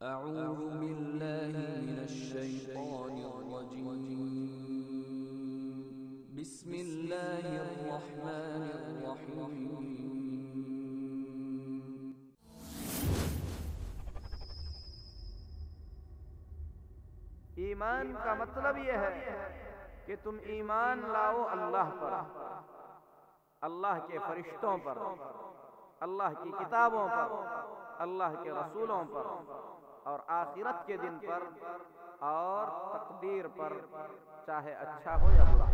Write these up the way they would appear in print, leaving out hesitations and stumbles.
أعوذ بالله من الشيطان الرجيم. بسم الله الرحمن الرحيم. ایمان کا مطلب یہ ہے کہ تم ایمان لاؤ اللہ پر، اللہ کے فرشتوں پر، اللہ کی کتابوں پر، اللہ کے رسولوں پر، اور آخرت کے دن پر، اور تقدیر پر، چاہے اچھا ہو یا برا۔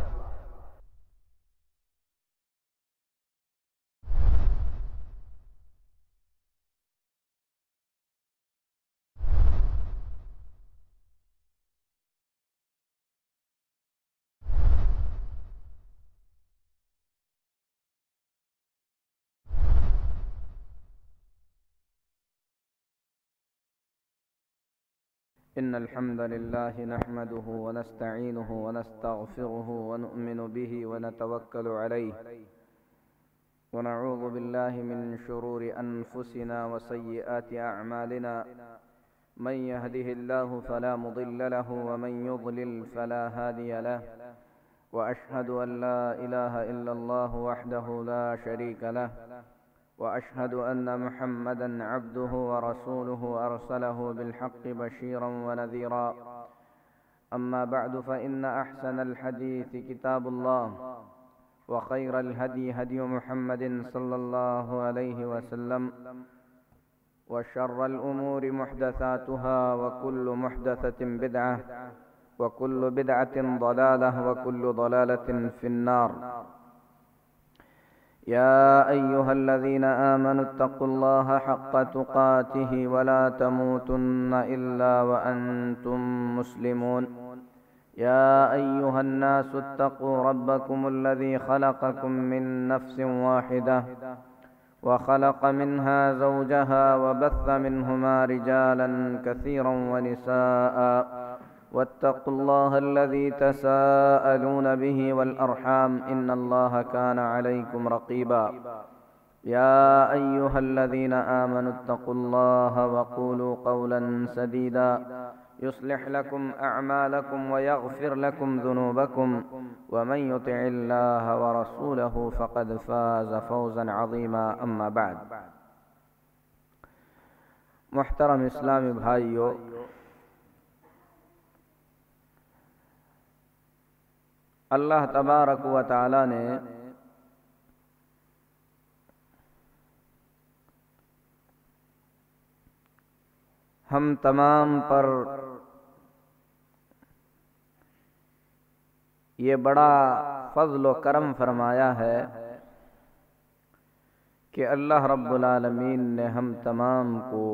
إن الحمد لله نحمده ونستعينه ونستغفره ونؤمن به ونتوكل عليه ونعوذ بالله من شرور أنفسنا وسيئات أعمالنا، من يهده الله فلا مضل له ومن يضلل فلا هادي له، وأشهد أن لا إله إلا الله وحده لا شريك له، وأشهد أن محمدًا عبده ورسوله أرسله بالحق بشيرًا ونذيرًا. أما بعد، فإن أحسن الحديث كتاب الله، وخير الهدي هدي محمد صلى الله عليه وسلم، وشر الأمور محدثاتها، وكل محدثة بدعة، وكل بدعة ضلالة، وكل ضلالة في النار. يا أيها الذين آمنوا اتقوا الله حق تقاته ولا تموتن إلا وأنتم مسلمون. يا أيها الناس اتقوا ربكم الذي خلقكم من نفس واحدة، وخلق منها زوجها، وبث منهما رجالا كثيرا ونساء، واتقوا الله الذي تساءلون به والأرحام، إن الله كان عليكم رقيبا. يا أيها الذين آمنوا اتقوا الله وقولوا قولا سديدا يصلح لكم أعمالكم ويغفر لكم ذنوبكم، ومن يطع الله ورسوله فقد فاز فوزا عظيما. أما بعد، محترم اسلامی بھائیو، اللہ تبارک و تعالی نے ہم تمام پر یہ بڑا فضل و کرم فرمایا ہے کہ اللہ رب العالمین نے ہم تمام کو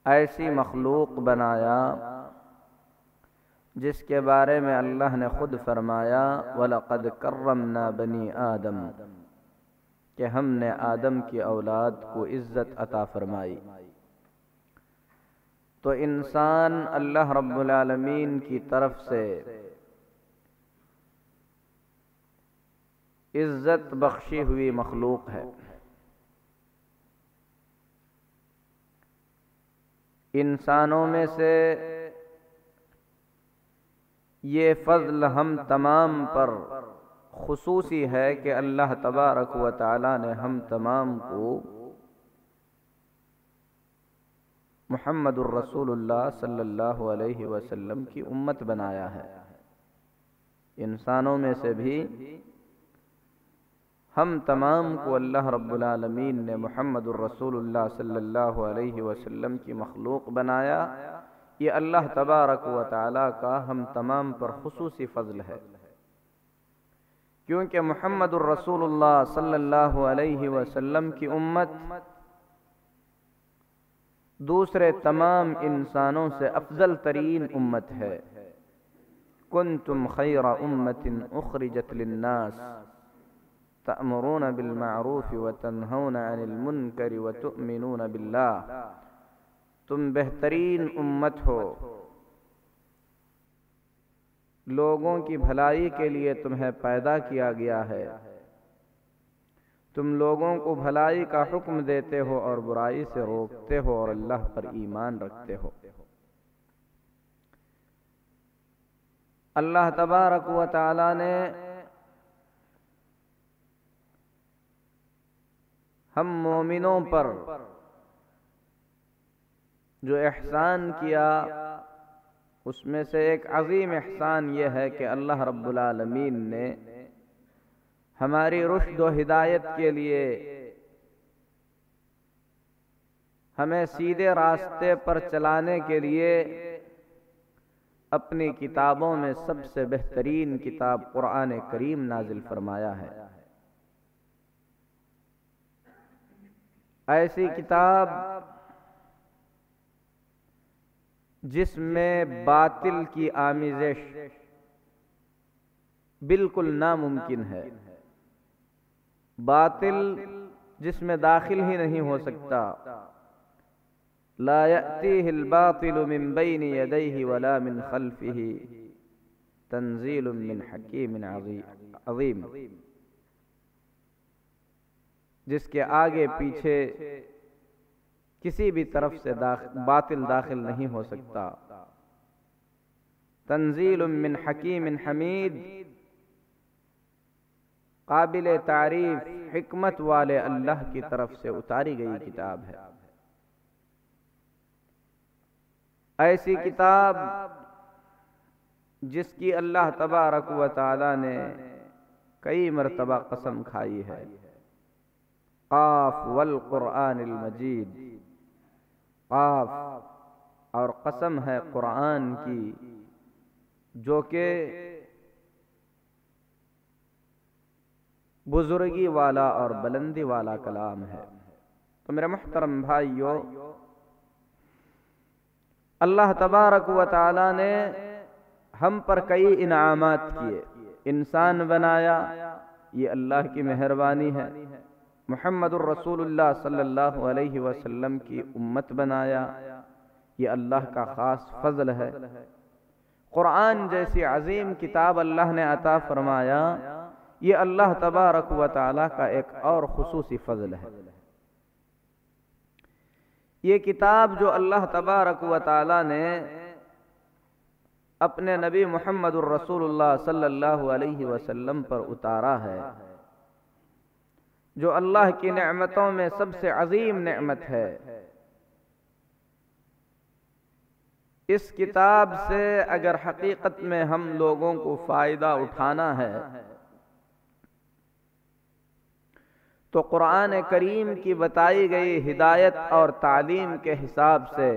ایسی مخلوق بنایا جس کے بارے میں اللہ نے خود فرمایا وَلَقَدْ كَرَّمْنَا بَنِي آدم، کہ ہم نے آدم کی اولاد کو عزت عطا فرمائی. تو انسان اللہ رب العالمین کی طرف سے عزت بخشی ہوئی مخلوق ہے. انسانوں میں سے یہ فضل ہم تمام پر خصوصی ہے کہ اللہ تبارک و تعالی نے ہم تمام کو محمد الرسول اللہ صلی اللہ علیہ وسلم کی امت بنایا ہے. انسانوں میں سے بھی ہم تمام کو اللہ رب العالمین نے محمد الرسول اللہ صلی اللہ علیہ وسلم کی مخلوق بنایا. یہ اللہ تبارک و تعالی کا ہم تمام پر خصوصی فضل ہے، کیونکہ محمد الرسول اللہ صلی اللہ علیہ وسلم کی امت دوسرے تمام انسانوں سے افضل ترین امت ہے. کنتم خیر امت اخرجت للناس تأمرون بالمعروف وتنہون عن المنکر وتؤمنون باللہ. تم بہترین امت ہو، لوگوں کی بھلائی کے لیے تمہیں پیدا کیا گیا ہے، تم لوگوں کو بھلائی کا حکم دیتے ہو اور برائی سے روکتے ہو اور اللہ پر ایمان رکھتے ہو۔ اللہ تبارک و تعالی نے ہم مومنوں پر جو احسان کیا اس میں سے ایک عظیم احسان یہ ہے کہ اللہ رب العالمین نے ہماری رشد و ہدایت کے لیے ہمیں سیدھے راستے پر چلانے کے لیے اپنی کتابوں میں سب سے بہترین کتاب قرآن کریم نازل فرمایا ہے۔ ایسی کتاب جس میں باطل کی آمیزش بالکل ناممکن ہے، باطل جس میں داخل ہی نہیں ہو سکتا، لا يأتيه الباطل من بين يديه ولا من خلفه تنزيل من حكيم عظيم، جس کے آگے پیچھے کسی بھی طرف سے باطل داخل نہیں ہو سکتا۔ تنزیل من حکیم حمید، قابل تعریف حکمت والے اللہ کی طرف سے اتاری گئی کتاب ہے۔ ایسی کتاب جس کی اللہ تبارک و تعالی نے کئی مرتبہ قسم کھائی ہے، قاف والقرآن المجید، قاف اور قسم ہے قرآن کی جو کہ بزرگی والا اور بلندی والا کلام ہے۔ تو میرے محترم بھائیو، اللہ تبارک و تعالی نے ہم پر کئی انعامات کیے، انسان بنایا، یہ اللہ کی مہربانی ہے، محمد الرسول اللہ صلی اللہ علیہ وسلم کی امت بنایا، یہ اللہ کا خاص فضل ہے، قرآن جیسی عظیم کتاب اللہ نے عطا فرمایا، یہ اللہ تبارک و تعالی کا ایک اور خصوصی فضل ہے۔ یہ کتاب جو اللہ تبارک و تعالی نے اپنے نبی محمد الرسول اللہ صلی اللہ علیہ وسلم پر اتارا ہے، جو اللہ کی نعمتوں میں سب سے عظیم نعمت ہے، اس کتاب سے اگر حقیقت میں ہم لوگوں کو فائدہ اٹھانا ہے تو قرآن کریم کی بتائی گئی ہدایت اور تعلیم کے حساب سے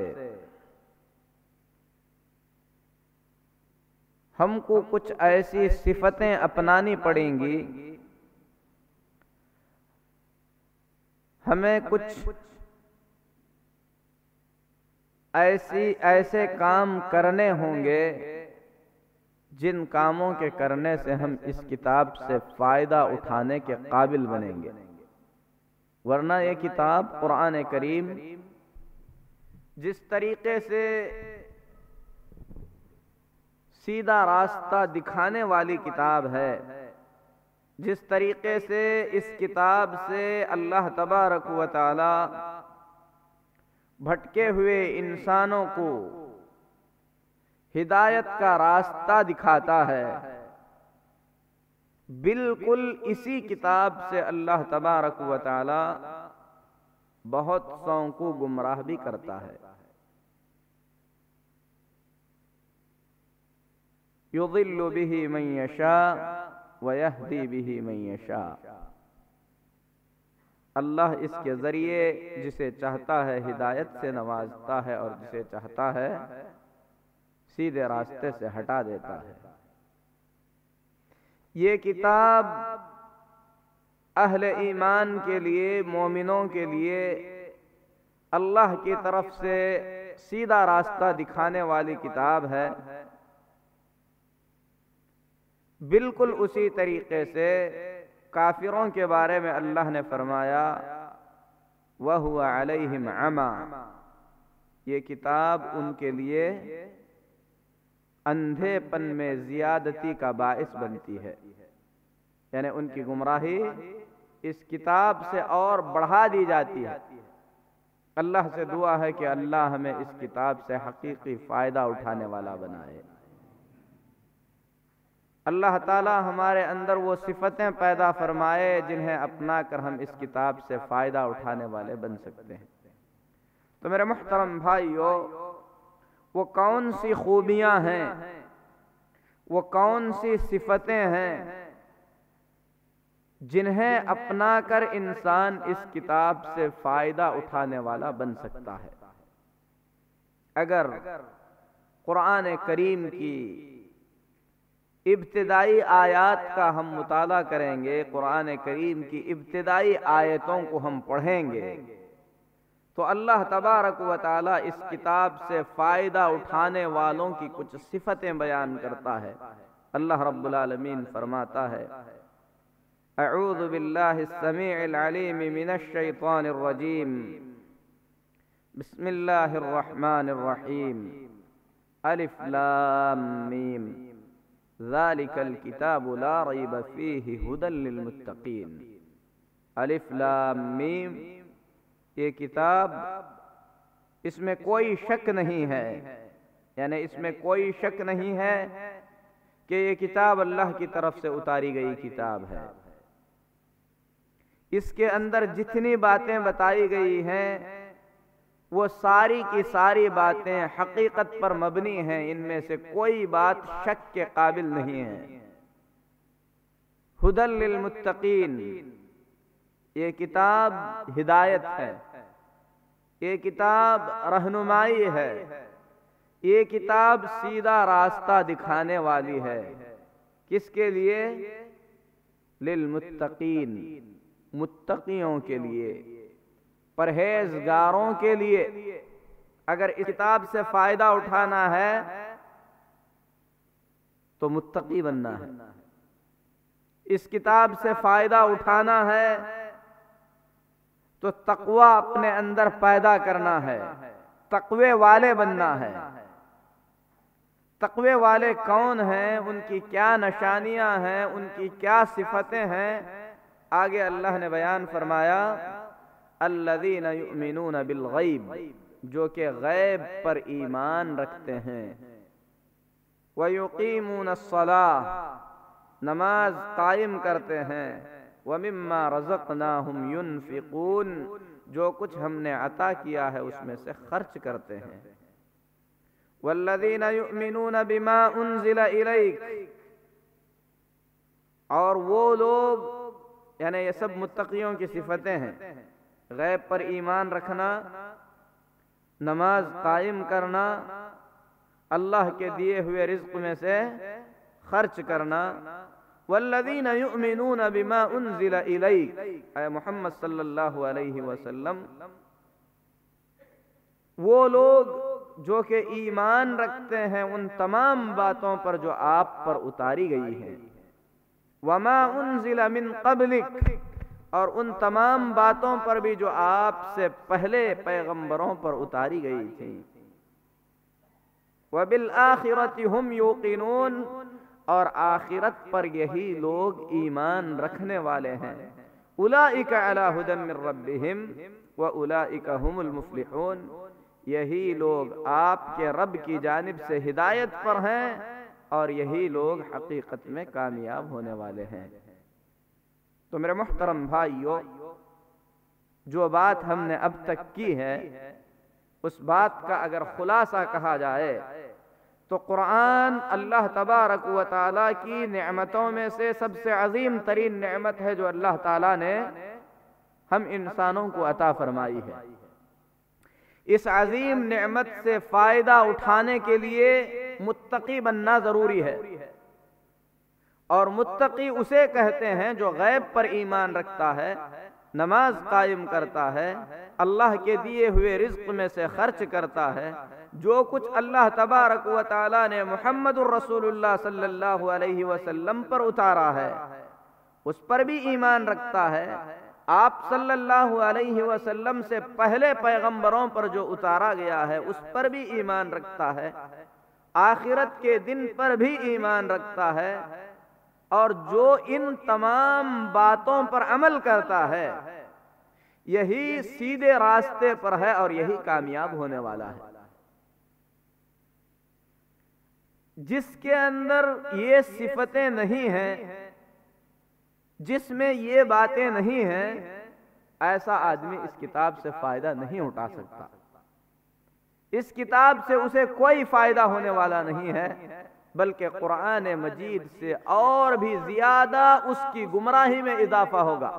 ہم کو کچھ ایسی صفتیں اپنانی پڑیں گی، ہمیں کچھ ایسے کام کرنے ہوں گے جن کاموں کے کرنے سے ہم اس کتاب سے فائدہ اٹھانے کے قابل بنیں گے، ورنہ یہ کتاب قرآن کریم جس طریقے سے سیدھا راستہ دکھانے والی کتاب ہے، جس طریقے سے اس کتاب سے اللہ تبارک و تعالی بھٹکے ہوئے انسانوں کو ہدایت کا راستہ دکھاتا ہے، بالکل اسی کتاب سے اللہ تبارک و تعالی بہت سوں کو گمراہ بھی کرتا ہے۔ یضل بہ من یشاء ویہدی بہ من یشاء، اللہ اس کے ذریعے جسے چاہتا ہے ہدایت سے نوازتا ہے اور جسے چاہتا ہے سیدھے راستے سے ہٹا دیتا ہے۔ یہ کتاب اہل ایمان کے لیے، مومنوں کے لیے اللہ کی طرف سے سیدھا راستہ دکھانے والی کتاب ہے، بالکل اسی طریقے سے کافروں کے بارے میں اللہ نے فرمایا وَهُوَ عَلَيْهِمْ عَمَى، یہ کتاب ان کے لیے اندھے پن میں زیادتی کا باعث بنتی ہے، یعنی ان کی گمراہی اس کتاب سے اور بڑھا دی جاتی ہے۔ اللہ سے دعا ہے کہ اللہ ہمیں اس کتاب سے حقیقی فائدہ اٹھانے والا بنائے۔ اللہ تعالی ہمارے اندر وہ صفتیں پیدا فرمائے جنہیں اپنا کر ہم اس کتاب سے فائدہ اٹھانے والے بن سکتے ہیں۔ تو میرے محترم بھائیو، وہ کون سی خوبیاں ہیں، وہ کون سی صفتیں ہیں جنہیں اپنا کر انسان اس کتاب سے فائدہ اٹھانے والا بن سکتا ہے؟ اگر قرآن کریم کی ابتدائی آیات کا ہم مطالعہ کریں گے، قرآن کریم کی ابتدائی آیتوں کو ہم پڑھیں گے، تو اللہ تبارک و تعالی اس کتاب سے فائدہ اٹھانے والوں کی کچھ صفتیں بیان کرتا ہے۔ اللہ رب العالمین فرماتا ہے: اعوذ باللہ السمیع العلیم من الشیطان الرجیم، بسم اللہ الرحمن الرحیم، الف لام میم، ذالک الکتاب لا ریب فیہ ھدی للمتقین۔ الف لام میم، یہ کتاب، اس میں کوئی شک نہیں ہے، یعنی اس میں کوئی شک نہیں ہے کہ یہ کتاب اللہ کی طرف سے اتاری گئی کتاب ہے۔ اس کے اندر جتنی باتیں بتائی گئی ہیں وہ ساری کی ساری باتیں حقیقت پر مبنی ہیں، ان میں سے کوئی بات شک کے قابل نہیں ہے۔ ھدی للمتقین، یہ کتاب ہدایت ہے، یہ کتاب رہنمائی ہے، یہ کتاب سیدھا راستہ دکھانے والی ہے۔ کس کے لیے؟ للمتقین، متقیوں کے لیے، پرہیزگاروں کے لیے۔ اگر اس کتاب سے فائدہ اٹھانا ہے تو متقی بننا ہے، اس کتاب سے فائدہ اٹھانا ہے تو تقوی اپنے اندر پیدا کرنا ہے، تقوی والے بننا ہے۔ تقوی والے کون ہیں، ان کی کیا نشانیاں ہیں، ان کی کیا صفتیں ہیں، آگے اللہ نے بیان فرمایا: الذین یؤمنون بالغیب، جو کہ غیب پر ایمان رکھتے ہیں، ویقیمون الصلاۃ، نماز قائم کرتے ہیں، ومما رزقناہم ینفقون، جو کچھ ہم نے عطا کیا ہے اس میں سے خرچ کرتے ہیں، والذین یؤمنون بما انزل الیک، اور وہ لوگ، یعنی یہ سب متقیوں کی صفتیں ہیں، غیب پر ایمان رکھنا، نماز قائم کرنا، اللہ کے دیے ہوئے رزق میں سے خرچ کرنا۔ والذین یؤمنون بما انزل الیک، اے محمد صلی اللہ علیہ وسلم، وہ لوگ جو کہ ایمان رکھتے ہیں ان تمام باتوں پر جو آپ پر اتاری گئی ہیں، وما انزل من قبلک، اور ان تمام باتوں پر بھی جو آپ سے پہلے پیغمبروں پر اتاری گئی تھی، وبالآخرۃ ہم یوقنون، اور آخرت پر یہی لوگ ایمان رکھنے والے ہیں، اولئک علی ھدی من ربہم واولئک ھم المفلحون، یہی لوگ آپ کے رب کی جانب سے ہدایت پر ہیں اور یہی لوگ حقیقت میں کامیاب ہونے والے ہیں۔ تو میرے محترم بھائیو، جو بات ہم نے اب تک کی ہے اس بات کا اگر خلاصہ کہا جائے تو قرآن اللہ تبارک و تعالی کی نعمتوں میں سے سب سے عظیم ترین نعمت ہے جو اللہ تعالی نے ہم انسانوں کو عطا فرمائی ہے۔ اس عظیم نعمت سے فائدہ اٹھانے کے لیے متقی بننا ضروری ہے، اور متقی اسے کہتے ہیں جو غیب پر ایمان رکھتا ہے، نماز قائم کرتا ہے، اللہ کے دیے ہوئے رزق میں سے خرچ کرتا ہے، جو کچھ اللہ تبارک و تعالی نے محمد الرسول اللہ صلی اللہ علیہ وسلم پر اتارا ہے اس پر بھی ایمان رکھتا ہے، آپ صلی اللہ علیہ وسلم سے پہلے پیغمبروں پر جو اتارا گیا ہے اس پر بھی ایمان رکھتا ہے، آخرت کے دن پر بھی ایمان رکھتا ہے، اور جو ان تمام باتوں پر عمل کرتا ہے یہی سیدھے راستے پر ہے اور یہی کامیاب ہونے والا ہے۔ جس کے اندر یہ صفتیں نہیں ہیں، جس میں یہ باتیں نہیں ہیں، ایسا آدمی اس کتاب سے فائدہ نہیں اٹھا سکتا۔ اس کتاب سے اسے کوئی فائدہ ہونے والا نہیں ہے، بلکہ قرآن مجید سے اور بھی زیادہ اس کی گمراہی میں اضافہ ہوگا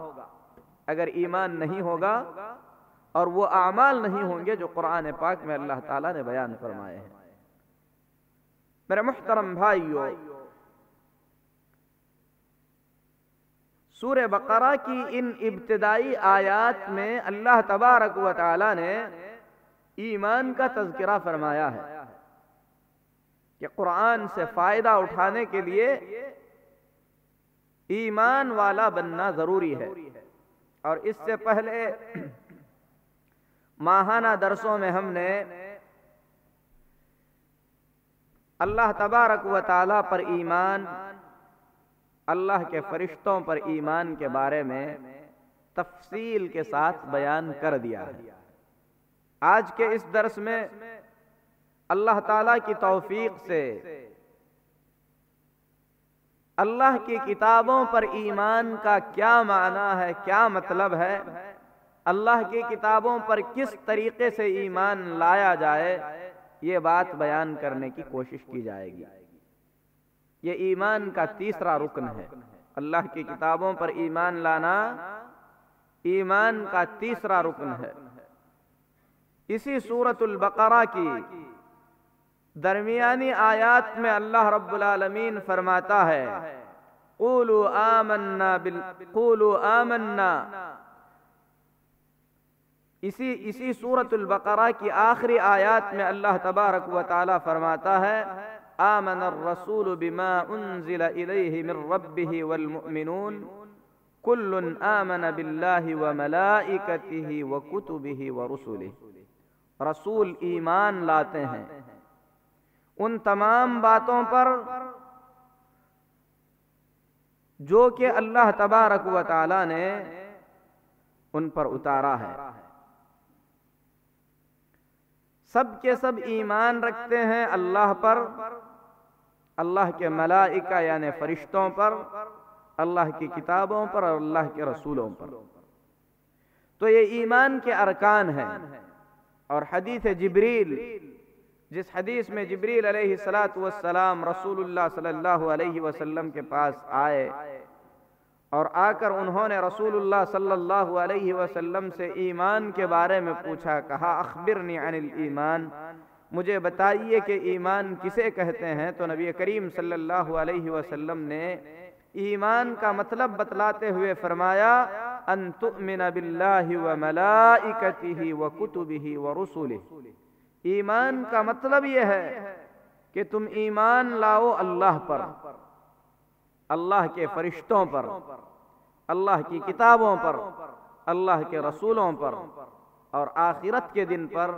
اگر ایمان نہیں ہوگا اور وہ اعمال نہیں ہوں گے جو قرآن پاک میں اللہ تعالیٰ نے بیان فرمائے ہیں۔ میرے محترم بھائیو، سورہ بقرہ کی ان ابتدائی آیات میں اللہ تبارک و تعالی نے ایمان کا تذکرہ فرمایا ہے کہ قرآن سے فائدہ اٹھانے کے لیے ایمان والا بننا ضروری ہے۔ اور اس سے پہلے ماہانہ درسوں میں ہم نے اللہ تبارک و تعالی پر ایمان، اللہ کے فرشتوں پر ایمان کے بارے میں تفصیل کے ساتھ بیان کر دیا ہے۔ آج کے اس درس میں اللہ تعالیٰ کی توفیق سے اللہ کی کتابوں پر ایمان کا کیا معنی ہے، کیا مطلب ہے، اللہ کی کتابوں پر کس طریقے سے ایمان لایا جائے، یہ بات بیان کرنے کی کوشش کی جائے گی۔ یہ ایمان کا تیسرا رکن ہے۔ اللہ کی کتابوں پر ایمان لانا ایمان کا تیسرا رکن ہے۔ اسی سورۃ البقرہ کی درمیانی آیات میں اللہ رب العالمین فرماتا ہے قولوا آمنا۔ اسی سورۃ البقرہ کی آخری آیات میں اللہ تبارک و تعالی فرماتا ہے آمن الرسول بما انزل الیہ من ربہ والمؤمنون کل آمن باللہ وملائکتہ وکتبہ ورسلہ۔ رسول ایمان لاتے ہیں ان تمام باتوں پر جو کہ اللہ تبارک و تعالی نے ان پر اتارا ہے۔ سب کے سب ایمان رکھتے ہیں اللہ پر، اللہ کے ملائکہ یعنی فرشتوں پر، اللہ کی کتابوں پر اور اللہ کے رسولوں پر۔ تو یہ ایمان کے ارکان ہیں۔ اور حدیث جبریل، جس حدیث میں جبریل علیہ السلام رسول اللہ صلی اللہ علیہ وسلم کے پاس آئے اور آ کر انہوں نے رسول اللہ صلی اللہ علیہ وسلم سے ایمان کے بارے میں پوچھا، کہا اخبرنی عن الایمان، مجھے بتائیے کہ ایمان کسے کہتے ہیں؟ تو نبی کریم صلی اللہ علیہ وسلم نے ایمان کا مطلب بتلاتے ہوئے فرمایا ان تؤمن باللہ وملائکتہ وکتبہ ورسلہ۔ ایمان کا مطلب یہ ہے کہ تم ایمان لاؤ اللہ پر، اللہ کے فرشتوں پر، اللہ کی کتابوں پر، اللہ کے رسولوں پر، اور آخرت کے دن پر،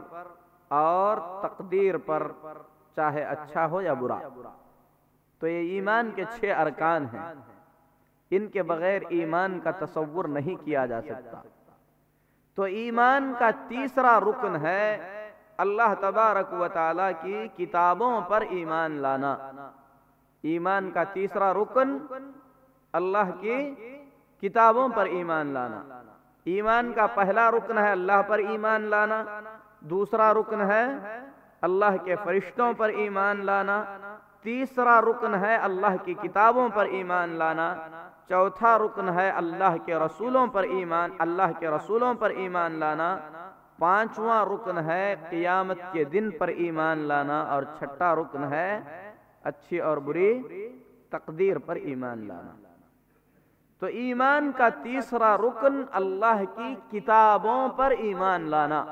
اور تقدیر پر، چاہے اچھا ہو یا برا۔ تو یہ ایمان کے 6 ارکان ہیں، ان کے بغیر ایمان کا تصور نہیں کیا جا سکتا۔ تو ایمان کا تیسرا رکن ہے اللہ تبارک و تعالی کی کتابوں پر ایمان لانا۔ ایمان کا تیسرا رکن اللہ کی کتابوں پر ایمان لانا۔ ایمان کا پہلا رکن ہے اللہ پر ایمان لانا، دوسرا رکن ہے اللہ کے فرشتوں پر ایمان لانا، تیسرا رکن ہے اللہ کی کتابوں پر ایمان لانا، چوتھا رکن ہے اللہ کے رسولوں پر ایمان لانا، پانچواں رکن ہے قیامت کے دن پر ایمان لانا، اور چھٹا رکن ہے اچھی اور بری تقدیر پر ایمان لانا۔ تو ایمان کا تیسرا رکن اللہ کی کتابوں پر ایمان لانا۔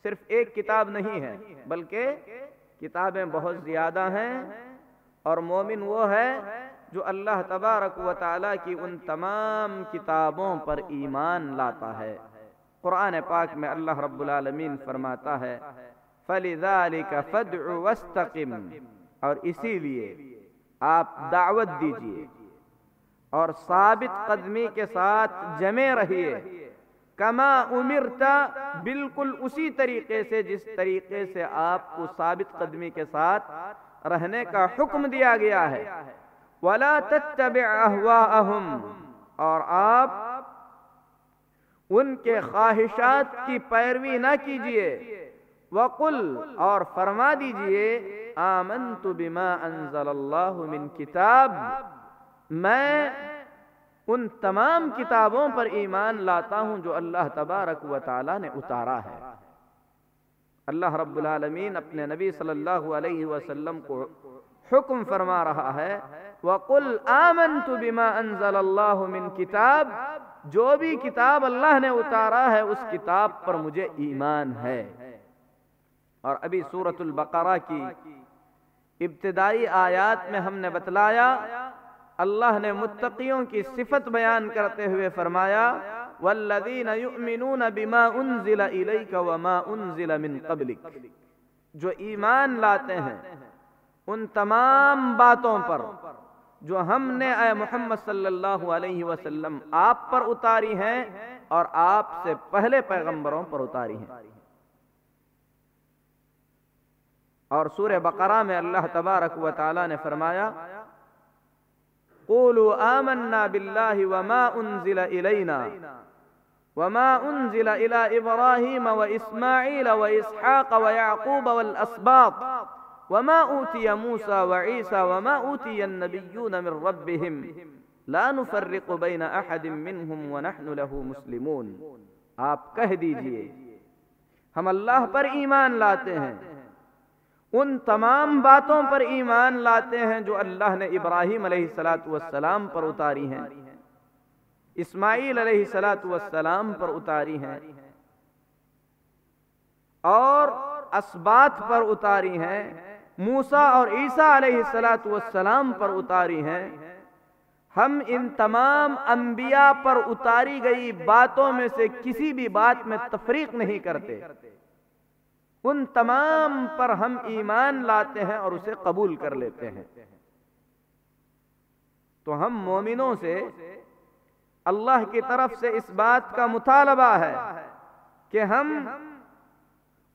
صرف ایک کتاب نہیں ہے بلکہ کتابیں بہت زیادہ ہیں، اور مومن وہ ہے جو اللہ تبارک و تعالی کی ان تمام کتابوں پر ایمان لاتا ہے۔ قرآن پاک میں اللہ رب العالمین فرماتا ہے فَلِذَلِكَ فَادْعُ وَاسْتَقِمْ، اور اسی لیے آپ دعوت دیجئے اور ثابت قدمی کے ساتھ جمے رہیے، کما امرتا، بالکل اسی طریقے سے جس طریقے سے آپ کو ثابت قدمی کے ساتھ رہنے کا حکم دیا گیا ہے۔ وَلَا تَتَّبِعْ أَهْوَاءَهُمْ، اور آپ ان کے خواہشات کی پیروی نہ کیجئے۔ وَقُلْ، اور فرما دیجئے، آمنت بما انزل اللہ من کتاب، میں ان تمام کتابوں پر ایمان لاتا ہوں جو اللہ تبارک و تعالی نے اتارا ہے۔ اللہ رب العالمین اپنے نبی صلی اللہ علیہ وسلم کو حکم فرما رہا ہے، وَقُلْ آمَنْتُ بِمَا أَنزَلَ اللَّهُ مِنْ کتاب، جو بھی کتاب اللہ نے اتارا ہے اس کتاب پر مجھے ایمان ہے۔ اور ابھی سورۃ البقرہ کی ابتدائی آیات میں ہم نے بتلایا، اللہ نے متقیوں کی صفت بیان کرتے ہوئے فرمایا، وَالَّذِينَ يُؤْمِنُونَ بِمَا أُنزِلَ إِلَيْكَ وَمَا أُنزِلَ مِن قَبْلِكَ، جو ایمان لاتے ہیں ان تمام باتوں پر جو ہم نے اے محمد صلی اللہ علیہ وسلم آپ پر اتاری ہیں اور آپ سے پہلے پیغمبروں پر اتاری ہیں۔ اور سورہ بقرہ میں اللہ تبارک و تعالی نے فرمایا، قولوا آمنا باللہ وما انزل الینا وما انزل الى ابراہیم واسماعیل واسحاق ویعقوب والاسباط وما اوتی موسیٰ وعیسیٰ وما اوتی النبیون من ربهم لا نفرق بین احد منہم ونحن له مسلمون۔ آپ کہہ دیجئے ہم اللہ پر ایمان لاتے ہیں، ان تمام باتوں پر ایمان لاتے ہیں جو اللہ نے ابراہیم علیہ السلام پر اتاری ہیں، اسماعیل علیہ السلام پر اتاری ہیں، اور اسباط پر اتاری ہیں، موسیٰ اور عیسیٰ علیہ السلام پر اتاری ہیں۔ ہم ان تمام انبیاء پر اتاری گئی باتوں میں سے کسی بھی بات میں تفریق نہیں کرتے، ان تمام پر ہم ایمان لاتے ہیں اور اسے قبول کر لیتے ہیں۔ تو ہم مومنوں سے اللہ کی طرف سے اس بات کا مطالبہ ہے کہ ہم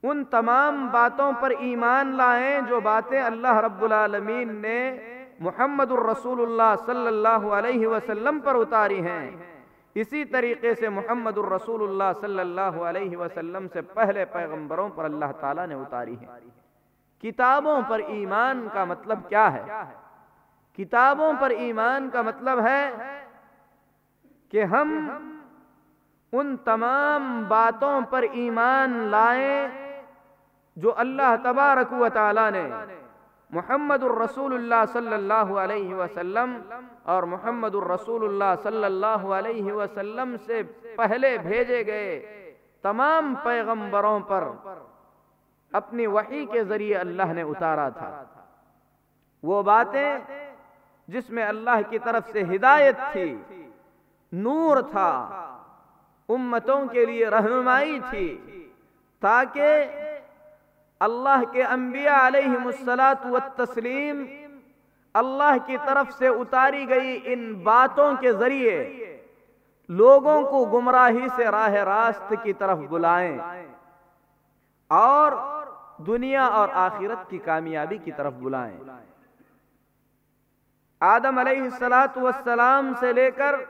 ان تمام باتوں پر ایمان لائیں جو باتیں اللہ رب العالمین نے محمد الرسول اللہ صلی اللہ علیہ وسلم پر اتاری ہیں، اسی طریقے سے محمد الرسول اللہ صلی اللہ علیہ وسلم سے پہلے پیغمبروں پر اللہ تعالیٰ نے اتاری ہیں۔ کتابوں پر ایمان کا مطلب کیا ہے؟ کتابوں پر ایمان کا مطلب ہے کہ ہم ان تمام باتوں پر ایمان لائیں جو اللہ تبارک و تعالیٰ نے محمد الرسول اللہ صلی اللہ علیہ وسلم اور محمد الرسول اللہ صلی اللہ علیہ وسلم سے پہلے بھیجے گئے تمام پیغمبروں پر اپنی وحی کے ذریعے اللہ نے اتارا تھا۔ وہ باتیں جس میں اللہ کی طرف سے ہدایت تھی، نور تھا، امتوں کے لیے رہنمائی تھی، تاکہ اللہ کے انبیاء علیہم الصلاۃ والتسلیم اللہ کی طرف سے اتاری گئی ان باتوں کے ذریعے لوگوں کو گمراہی سے راہ راست کی طرف بلائیں اور دنیا اور آخرت کی کامیابی کی طرف بلائیں۔ آدم علیہ السلام سے لے کر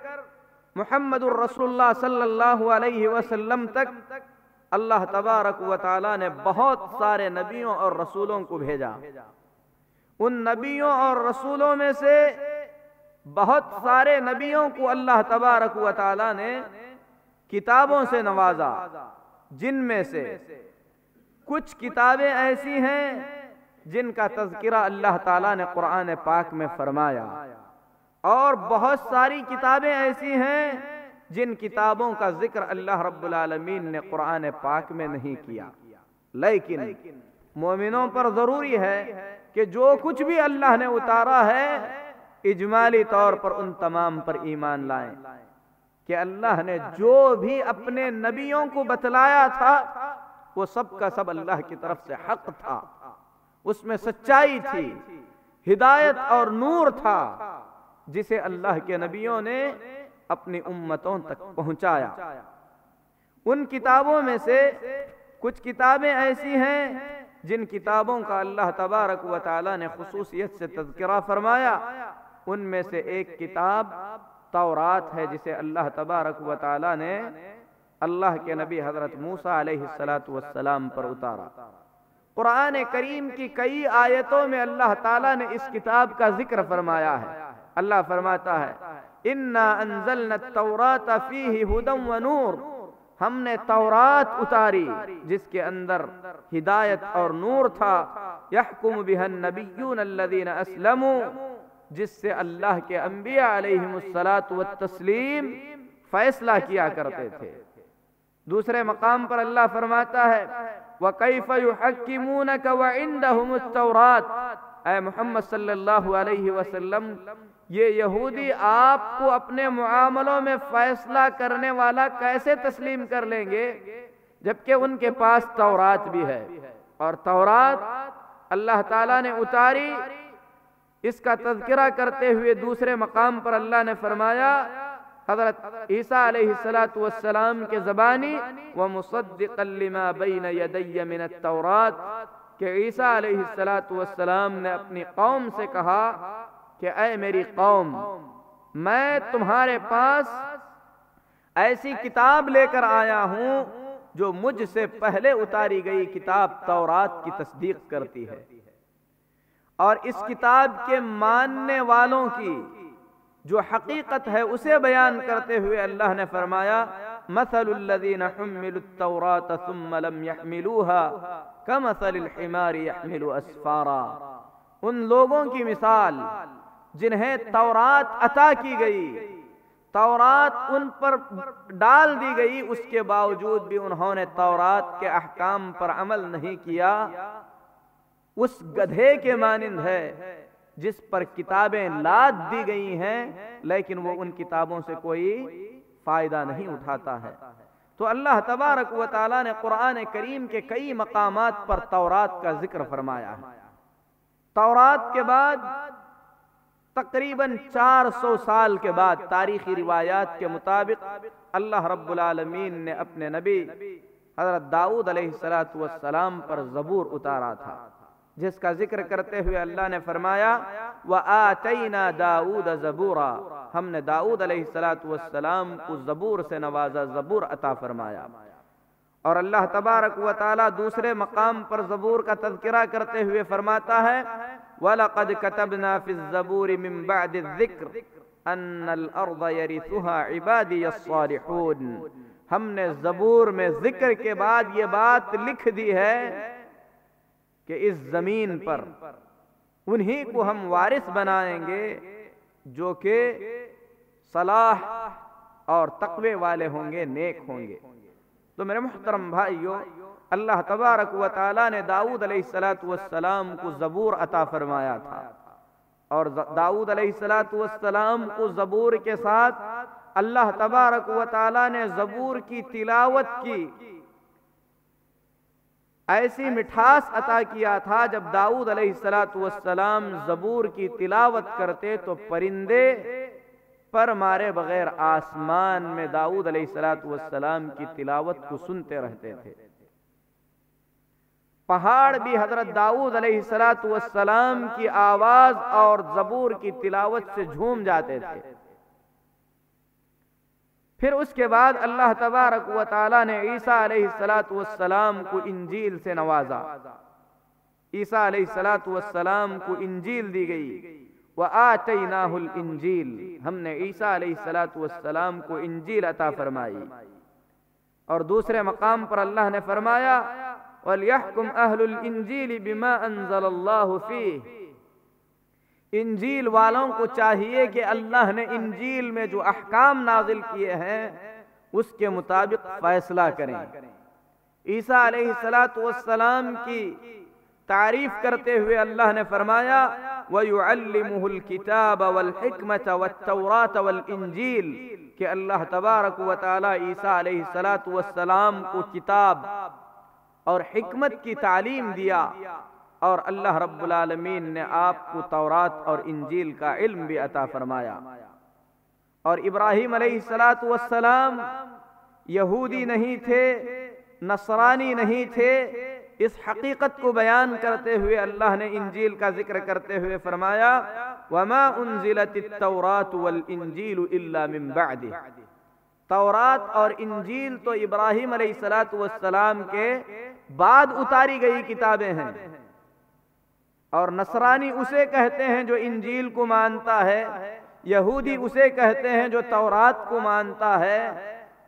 محمد الرسول اللہ صلی اللہ علیہ وسلم تک اللہ تبارک و تعالی نے بہت سارے نبیوں اور رسولوں کو بھیجا۔ ان نبیوں اور رسولوں میں سے بہت سارے نبیوں کو اللہ تبارک و تعالی نے کتابوں سے نوازا، جن میں سے کچھ کتابیں ایسی ہیں جن کا تذکرہ اللہ تعالی نے قرآن پاک میں فرمایا، اور بہت ساری کتابیں ایسی ہیں جن کتابوں کا ذکر اللہ رب العالمین نے قرآن پاک میں نہیں کیا۔ لیکن مومنوں پر ضروری ہے کہ جو کچھ بھی اللہ نے اتارا ہے اجمالی طور پر ان تمام پر ایمان لائیں کہ اللہ نے جو بھی اپنے نبیوں کو بتلایا تھا وہ سب کا سب اللہ کی طرف سے حق تھا، اس میں سچائی تھی، ہدایت اور نور تھا جسے اللہ کے نبیوں نے اپنی امتوں تک پہنچایا۔ ان کتابوں میں سے کچھ کتابیں ایسی ہیں جن کتابوں کا اللہ تبارک و تعالی نے خصوصیت سے تذکرہ فرمایا۔ ان میں سے ایک کتاب تورات ہے جسے اللہ تبارک و تعالی نے اللہ کے نبی حضرت موسیٰ علیہ السلام پر اتارا۔ قرآن کریم کی کئی آیتوں میں اللہ تعالیٰ نے اس کتاب کا ذکر فرمایا ہے۔ اللہ فرماتا ہے اِنَّا أَنزَلْنَا التَّوْرَاةَ فِيهِ هُدًى وَنُورٌ، ہم نے تورات اتاری جس کے اندر ہدایت اور نور تھا۔ يَحْكُمُ بِهَا النَّبِيُّونَ الَّذِينَ أَسْلَمُوا، جس سے اللہ کے انبیاء علیہم الصلاۃ والتسلیم فیصلہ کیا کرتے تھے۔ دوسرے مقام پر اللہ فرماتا ہے وَكَيْفَ يُحَكِّمُونَكَ وَعِنْدَهُمُ التَّوْرَاةُ، اے محمد صلی اللہ علیہ وسلم، یہ یہودی آپ کو اپنے معاملوں میں فیصلہ کرنے والا کیسے تسلیم کر لیں گے جبکہ ان کے پاس تورات بھی ہے؟ اور تورات اللہ تعالیٰ نے اتاری، اس کا تذکرہ کرتے ہوئے دوسرے مقام پر اللہ نے فرمایا حضرت عیسیٰ علیہ السلام کے زبانی وَمُصَدِّقًا لِمَا بَيْنَ يَدَيَّ مِنَ التَّوْرَاةِ، کہ عیسیٰ علیہ السلام نے اپنی قوم سے کہا کہ اے میری قوم، میں تمہارے پاس ایسی کتاب لے کر آیا ہوں جو مجھ سے پہلے اتاری گئی کتاب تورات کی تصدیق کرتی ہے، اور اس کتاب کے ماننے والوں کی جو حقیقت ہے اسے بیان کرتے ہوئے اللہ نے فرمایا مثل الذین حملوا التوراة ثم لم يحملوها كمثل الحمار يحمل اسفارا، ان لوگوں کی مثال جنہیں تورات عطا کی گئی، تورات ان پر ڈال دی گئی، اس کے باوجود بھی انہوں نے تورات کے احکام پر عمل نہیں کیا، اس گدھے کے مانند ہے جس پر کتابیں لاد دی گئی ہیں لیکن وہ ان کتابوں سے کوئی فائدہ نہیں اٹھاتا ہے۔ تو اللہ تبارک و تعالی نے قرآن کریم کے کئی مقامات پر تورات کا ذکر فرمایا ہے۔ تورات کے بعد تقریباً 400 سال کے بعد تاریخی روایات کے مطابق اللہ رب العالمین نے اپنے نبی حضرت داؤد علیہ السلام پر زبور اتارا تھا، جس کا ذکر کرتے ہوئے اللہ نے فرمایا وَآتَيْنَا دَاؤُودَ زَبُورًا، ہم نے داؤد علیہ السلام کو زبور سے نوازا، زبور عطا فرمایا۔ اور اللہ تبارک و تعالی دوسرے مقام پر زبور کا تذکرہ کرتے ہوئے فرماتا ہے وَلَقَدْ كَتَبْنَا فِي الزَّبُورِ مِن بَعْدِ الذِّكْرِ أَنَّ الْأَرْضَ يَرِثُهَا عِبَادِيَ الصَّالِحُونَ، ہم نے زبور میں ذکر کے بعد یہ بات لکھ دی ہے کہ اس زمین پر انہی کو ہم وارث بنائیں گے جو کہ صلاح اور تقوی والے ہوں گے، نیک ہوں گے۔ تو میرے محترم بھائیو، اللہ تبارک و تعالی نے داؤد علیہ السلام کو زبور عطا فرمایا تھا، اور داؤد علیہ السلام کو زبور کے ساتھ اللہ تبارک و تعالی نے زبور کی تلاوت کی ایسی مٹھاس عطا کیا تھا، جب داؤد علیہ السلام زبور کی تلاوت کرتے تو پرندے پر مارے بغیر آسمان میں داؤد علیہ السلام کی تلاوت کو سنتے رہتے تھے۔ پہاڑ بھی حضرت داؤد علیہ السلام کی آواز اور زبور کی تلاوت سے جھوم جاتے تھے۔ پھر اس کے بعد اللہ تبارک و تعالی نے عیسیٰ علیہ السلام کو انجیل سے نوازا، عیسیٰ علیہ السلام کو انجیل دی گئی وَآتَيْنَاهُ الْإِنجِيلِ، ہم نے عیسیٰ علیہ السلام کو انجیل عطا فرمائی۔ اور دوسرے مقام پر اللہ نے فرمایا وَلْيَحْكُمْ أَهْلُ الْإِنجِيلِ بِمَا أَنزَلَ اللَّهُ فِيهِ، انجیل والوں کو چاہیے کہ اللہ نے انجیل میں جو احکام نازل کیے ہیں اس کے مطابق فیصلہ کریں۔ عیسیٰ علیہ السلام کی تعریف کرتے ہوئے اللہ نے فرمایا وَيُعَلِّمُهُ الْكِتَابَ وَالْحِكْمَةَ وَالتَّوْرَاةَ وَالْإِنجِيلِ، کہ اللہ تبارک و تعالی عیسیٰ علیہ السلام کو کتاب اور حکمت کی تعلیم دیا، اور اللہ رب العالمین نے آپ کو تورات اور انجیل کا علم بھی عطا فرمایا۔ اور ابراہیم علیہ السلام یہودی نہیں تھے، نصرانی نہیں تھے۔ اس حقیقت کو بیان کرتے ہوئے اللہ نے انجیل کا ذکر کرتے ہوئے فرمایا وَمَا أُنزِلَتِ التَّوْرَاةُ وَالْإِنجِيلُ إِلَّا مِن بَعْدِهِ، تورات اور انجیل تو ابراہیم علیہ السلام کے بعد اتاری گئی کتابیں ہیں، اور نصرانی اسے کہتے ہیں جو انجیل کو مانتا ہے، یہودی اسے کہتے ہیں جو تورات کو مانتا ہے۔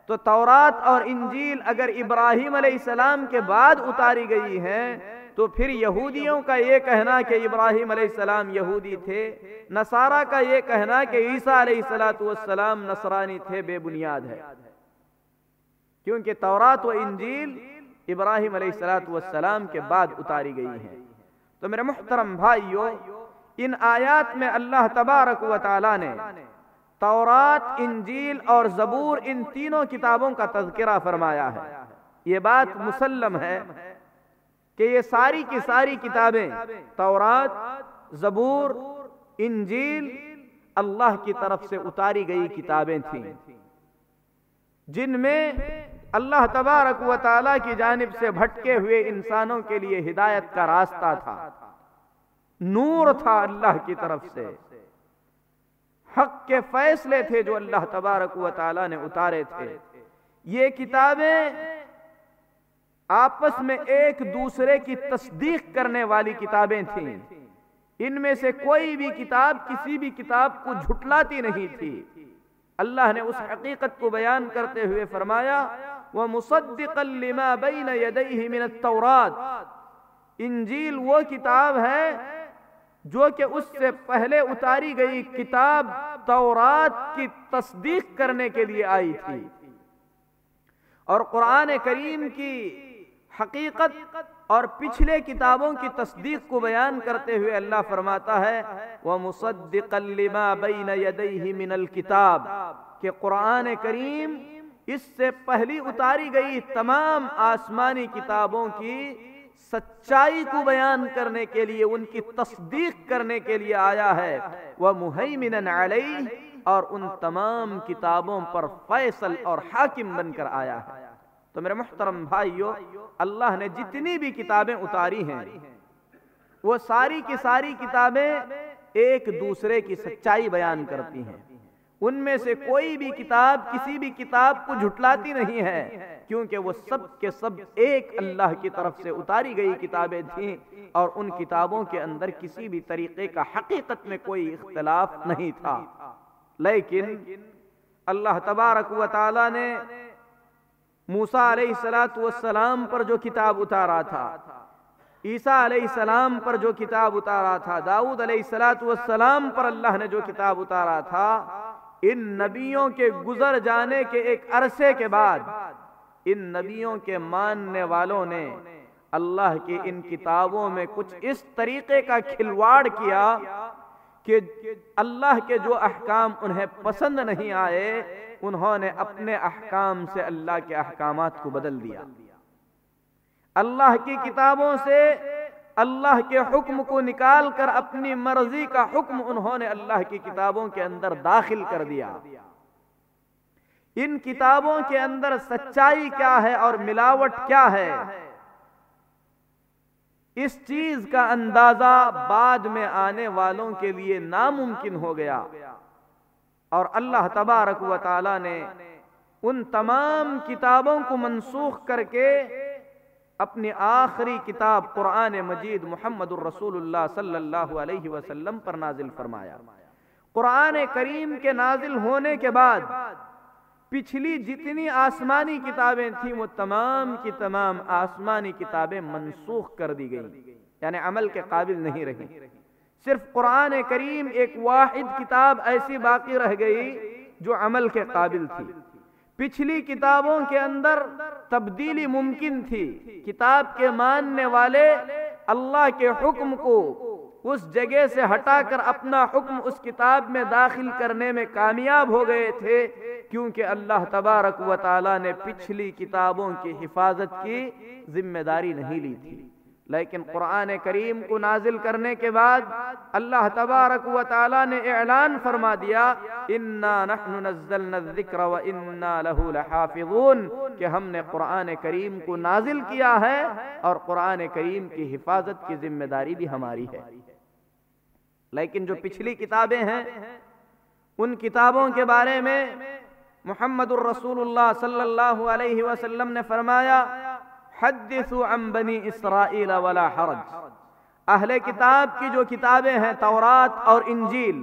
تو تورات اور انجیل اگر ابراہیم علیہ السلام کے بعد اتاری گئی ہیں تو پھر یہودیوں کا یہ کہنا کہ ابراہیم علیہ السلام یہودی تھے، نصارہ کا یہ کہنا کہ عیسیٰ علیہ السلام نصرانی تھے، بے بنیاد ہے، کیونکہ تورات و انجیل ابراہیم علیہ السلام کے بعد اتاری گئی ہیں۔ تو میرے محترم بھائیو، ان آیات میں اللہ تبارک و تعالی نے تورات، انجیل اور زبور ان تینوں کتابوں کا تذکرہ فرمایا ہے۔ یہ بات مسلم ہے کہ یہ ساری کی ساری کتابیں، تورات، زبور، انجیل، اللہ کی طرف سے اتاری گئی کتابیں تھیں، جن میں اللہ تبارک و تعالیٰ کی جانب سے بھٹکے ہوئے انسانوں کے لیے ہدایت کا راستہ تھا، نور تھا اللہ کی طرف سے، حق کے فیصلے تھے جو اللہ تبارک و تعالیٰ نے اتارے تھے۔ یہ کتابیں آپس میں ایک دوسرے کی تصدیق کرنے والی کتابیں تھیں، ان میں سے کوئی بھی کتاب کسی بھی کتاب کو جھٹلاتی نہیں تھی۔ اللہ نے اس حقیقت کو بیان کرتے ہوئے فرمایا وَمُصَدِّقًا لِمَا بَيْنَ يَدَيْهِ مِنَ التَّوْرَاتِ، انجیل وہ کتاب ہے جو کہ اس سے پہلے اتاری گئی کتاب تورات کی تصدیق کرنے کے لیے آئی تھی۔ اور قرآن کریم کی حقیقت اور پچھلے کتابوں کی تصدیق کو بیان کرتے ہوئے اللہ فرماتا ہے وَمُصَدِّقًا لِمَا بَيْنَ يَدَيْهِ مِنَ الْكِتَابِ، کہ قرآن کریم اس سے پہلی اتاری گئی تمام آسمانی کتابوں کی سچائی کو بیان کرنے کے لیے، ان کی تصدیق کرنے کے لیے آیا ہے، وَمُهَيْمِنًا عَلَيْهِ، اور ان تمام کتابوں پر فیصل اور حاکم بن کر آیا ہے۔ تو میرے محترم بھائیو، اللہ نے جتنی بھی کتابیں اتاری ہیں وہ ساری کی ساری کتابیں ایک دوسرے کی سچائی بیان کرتی ہیں، ان میں سے کوئی بھی کتاب کسی بھی کتاب کو جھٹلاتی نہیں ہے، کیونکہ وہ سب کے سب ایک اللہ کی طرف سے اتاری گئی کتابیں تھیں، اور ان کتابوں کے اندر کسی بھی طریقے کا حقیقت میں کوئی اختلاف نہیں تھا۔ لیکن اللہ تبارک و تعالی نے موسیٰ علیہ السلام پر جو کتاب اتارا تھا، عیسیٰ علیہ السلام پر جو کتاب اتارا تھا، داؤد علیہ السلام پر اللہ نے جو کتاب اتارا تھا، ان نبیوں کے گزر جانے کے ایک عرصے کے بعد ان نبیوں کے ماننے والوں نے اللہ کی ان کتابوں میں کچھ اس طریقے کا کھلواڑ کیا کہ اللہ کے جو احکام انہیں پسند نہیں آئے، انہوں نے اپنے احکام سے اللہ کے احکامات کو بدل دیا، اللہ کی کتابوں سے اللہ کے حکم کو نکال کر اپنی مرضی کا حکم انہوں نے اللہ کی کتابوں کے اندر داخل کر دیا۔ ان کتابوں کے اندر سچائی کیا ہے اور ملاوٹ کیا ہے، اس چیز کا اندازہ بعد میں آنے والوں کے لیے ناممکن ہو گیا، اور اللہ تبارک و تعالی نے ان تمام کتابوں کو منسوخ کر کے اپنی آخری کتاب قرآن مجید محمد الرسول اللہ صلی اللہ علیہ وسلم پر نازل فرمایا۔ قرآن کریم کے نازل ہونے کے بعد پچھلی جتنی آسمانی کتابیں تھیں وہ تمام کی تمام آسمانی کتابیں منسوخ کر دی گئیں، یعنی عمل کے قابل نہیں رہی۔ صرف قرآن کریم ایک واحد کتاب ایسی باقی رہ گئی جو عمل کے قابل تھی۔ پچھلی کتابوں کے اندر تبدیلی ممکن تھی، کتاب کے ماننے والے اللہ کے حکم کو اس جگہ سے ہٹا کر اپنا حکم اس کتاب میں داخل کرنے میں کامیاب ہو گئے تھے، کیونکہ اللہ تبارک و تعالی نے پچھلی کتابوں کی حفاظت کی ذمہ داری نہیں لی تھی۔ لیکن قرآن کریم کو نازل کرنے کے بعد اللہ تبارک و تعالی نے اعلان فرما دیا انا نحن نزلنا الذکر وانا له لحافظون کہ ہم نے قرآن کریم کو نازل کیا ہے اور قرآن کریم کی حفاظت کی ذمہ داری بھی ہماری ہے۔ لیکن جو پچھلی کتابیں ہیں ان کتابوں کے بارے میں محمد الرسول اللہ صلی اللہ علیہ وسلم نے فرمایا حدثوا عن بنی اسرائیل ولا حرج، اہل کتاب کی جو کتابیں ہیں تورات اور انجیل،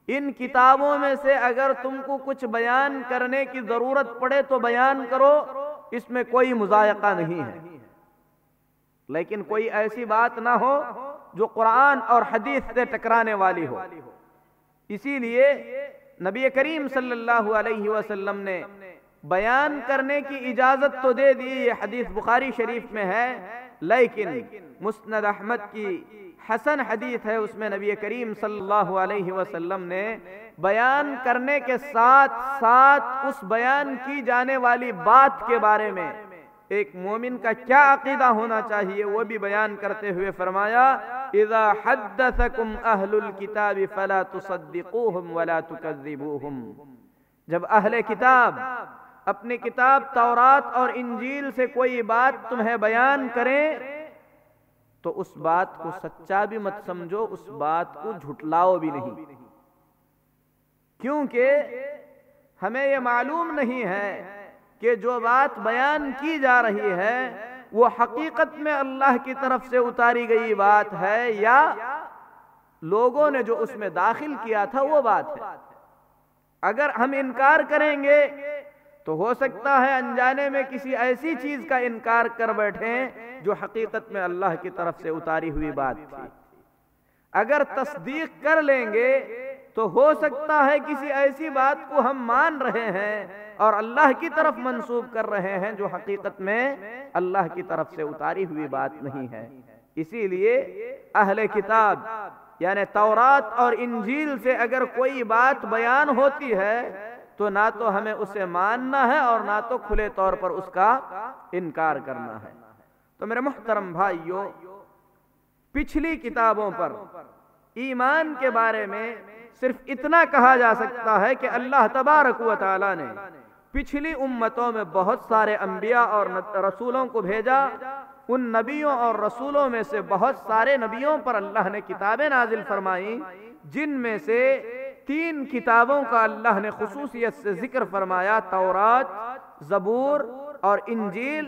ان کتابوں میں سے اگر تم کو کچھ بیان کرنے کی ضرورت پڑے تو بیان کرو، اس میں کوئی مضائقہ نہیں ہے، لیکن کوئی ایسی بات نہ ہو جو قرآن اور حدیث سے ٹکرانے والی ہو۔ اسی لیے نبی کریم صلی اللہ علیہ وسلم نے بیان کرنے کی اجازت تو دے دی، یہ حدیث بخاری شریف میں ہے، لیکن مسند احمد کی حسن حدیث ہے، اس میں نبی کریم صلی اللہ علیہ وسلم نے بیان کرنے کے ساتھ ساتھ اس بیان کی جانے والی بات کے بارے میں ایک مومن کا کیا عقیدہ ہونا چاہیے وہ بھی بیان کرتے ہوئے فرمایا اذا حدثکم اہل الکتاب فلا تصدقوہم ولا تکذبوہم، جب اہل کتاب اپنی کتاب تورات اور انجیل سے کوئی بات تمہیں بیان کریں تو اس بات کو سچا بھی مت سمجھو، اس بات کو جھٹلاؤ بھی نہیں، کیونکہ ہمیں یہ معلوم نہیں ہے کہ جو بات بیان کی جا رہی ہے وہ حقیقت میں اللہ کی طرف سے اتاری گئی بات ہے یا لوگوں نے جو اس میں داخل کیا تھا وہ بات ہے۔ اگر ہم انکار کریں گے تو ہو سکتا ہے انجانے میں کسی ایسی چیز کا انکار کر بیٹھیں جو حقیقت میں اللہ کی طرف سے اتاری ہوئی بات تھی۔ اگر تصدیق کر لیں گے تو ہو سکتا ہے کسی ایسی بات کو ہم مان رہے ہیں اور اللہ کی طرف منسوب کر رہے ہیں جو حقیقت میں اللہ کی طرف سے اتاری ہوئی بات نہیں ہے۔ اسی لیے اہل کتاب یعنی تورات اور انجیل سے اگر کوئی بات بیان ہوتی ہے تو نہ تو ہمیں اسے ماننا ہے اور نہ تو کھلے طور پر اس کا انکار کرنا ہے۔ تو میرے محترم بھائیوں، پچھلی کتابوں پر ایمان کے بارے میں صرف اتنا کہا جا سکتا ہے کہ اللہ تبارک و تعالی نے پچھلی امتوں میں بہت سارے انبیاء اور رسولوں کو بھیجا، ان نبیوں اور رسولوں میں سے بہت سارے نبیوں پر اللہ نے کتابیں نازل فرمائیں، جن میں سے 3 کتابوں کا اللہ نے خصوصیت سے ذکر فرمایا، تورات، زبور اور انجیل۔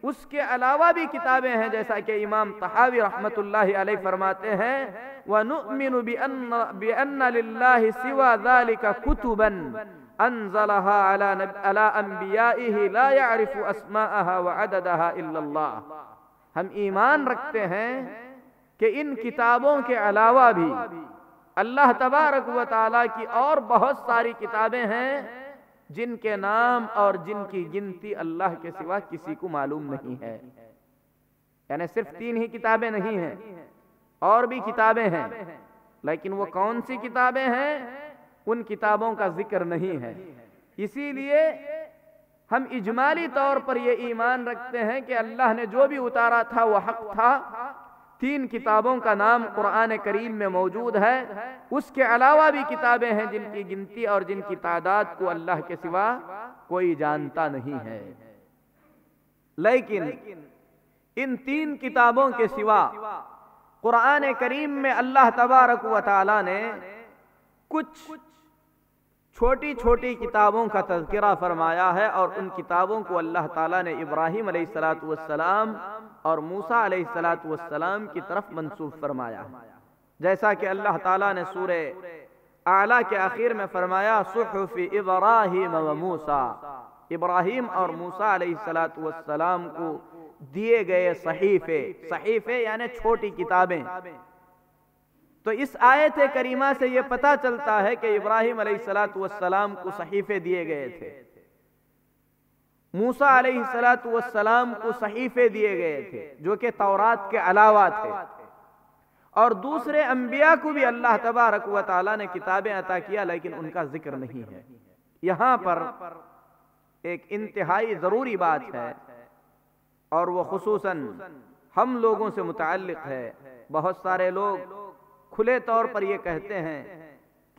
اس کے علاوہ بھی کتابیں ہیں جیسا کہ امام طحاوی رحمت اللہ علیہ فرماتے ہیں وَنُؤْمِنُ بِأَنَّ لِلَّهِ سِوَى ذَلِكَ كُتُبًا أَنزَلَهَا عَلَى أَنبِيَائِهِ لَا يَعْرِفُ أَسْمَاءَهَا وَعَدَدَهَا إِلَّا اللَّهِ، ہم ایمان رکھتے ہیں کہ ان کتابوں کے علاوہ بھی اللہ تبارک و تعالیٰ کی اور بہت ساری کتابیں ہیں جن کے نام اور جن کی گنتی اللہ کے سوا کسی کو معلوم نہیں ہے۔ یعنی صرف 3 ہی کتابیں نہیں ہیں، اور بھی کتابیں ہیں، لیکن وہ کون سی کتابیں ہیں ان کتابوں کا ذکر نہیں ہے۔ اسی لیے ہم اجمالی طور پر یہ ایمان رکھتے ہیں کہ اللہ نے جو بھی اتارا تھا وہ حق تھا۔ 3 کتابوں کا نام قرآن کریم میں موجود ہے، اس کے علاوہ بھی کتابیں ہیں جن کی گنتی اور جن کی تعداد کو اللہ کے سوا کوئی جانتا نہیں ہے۔ لیکن ان 3 کتابوں کے سوا قرآن کریم میں اللہ تبارک و تعالی نے کچھ چھوٹی چھوٹی کتابوں کا تذکرہ فرمایا ہے، اور ان کتابوں کو اللہ تعالیٰ نے ابراہیم علیہ السلام اور موسیٰ علیہ السلام کی طرف منسوب فرمایا، جیسا کہ اللہ تعالیٰ نے سورہ اعلیٰ کے آخر میں فرمایا صحف ابراہیم و موسیٰ، ابراہیم اور موسیٰ علیہ السلام کو دیے گئے صحیفے یعنی چھوٹی کتابیں۔ تو اس آیت کریمہ سے یہ پتہ چلتا ہے کہ ابراہیم علیہ السلام کو صحیفے دیے گئے تھے، موسیٰ علیہ السلام کو صحیفے دیے گئے تھے جو کہ تورات کے علاوہ تھے، اور دوسرے انبیاء کو بھی اللہ تبارک و تعالی نے کتابیں عطا کیا، لیکن ان کا ذکر نہیں ہے۔ یہاں پر ایک انتہائی ضروری بات ہے، اور وہ خصوصاً ہم لوگوں سے متعلق ہے۔ بہت سارے لوگ کھلے طور پر یہ کہتے ہیں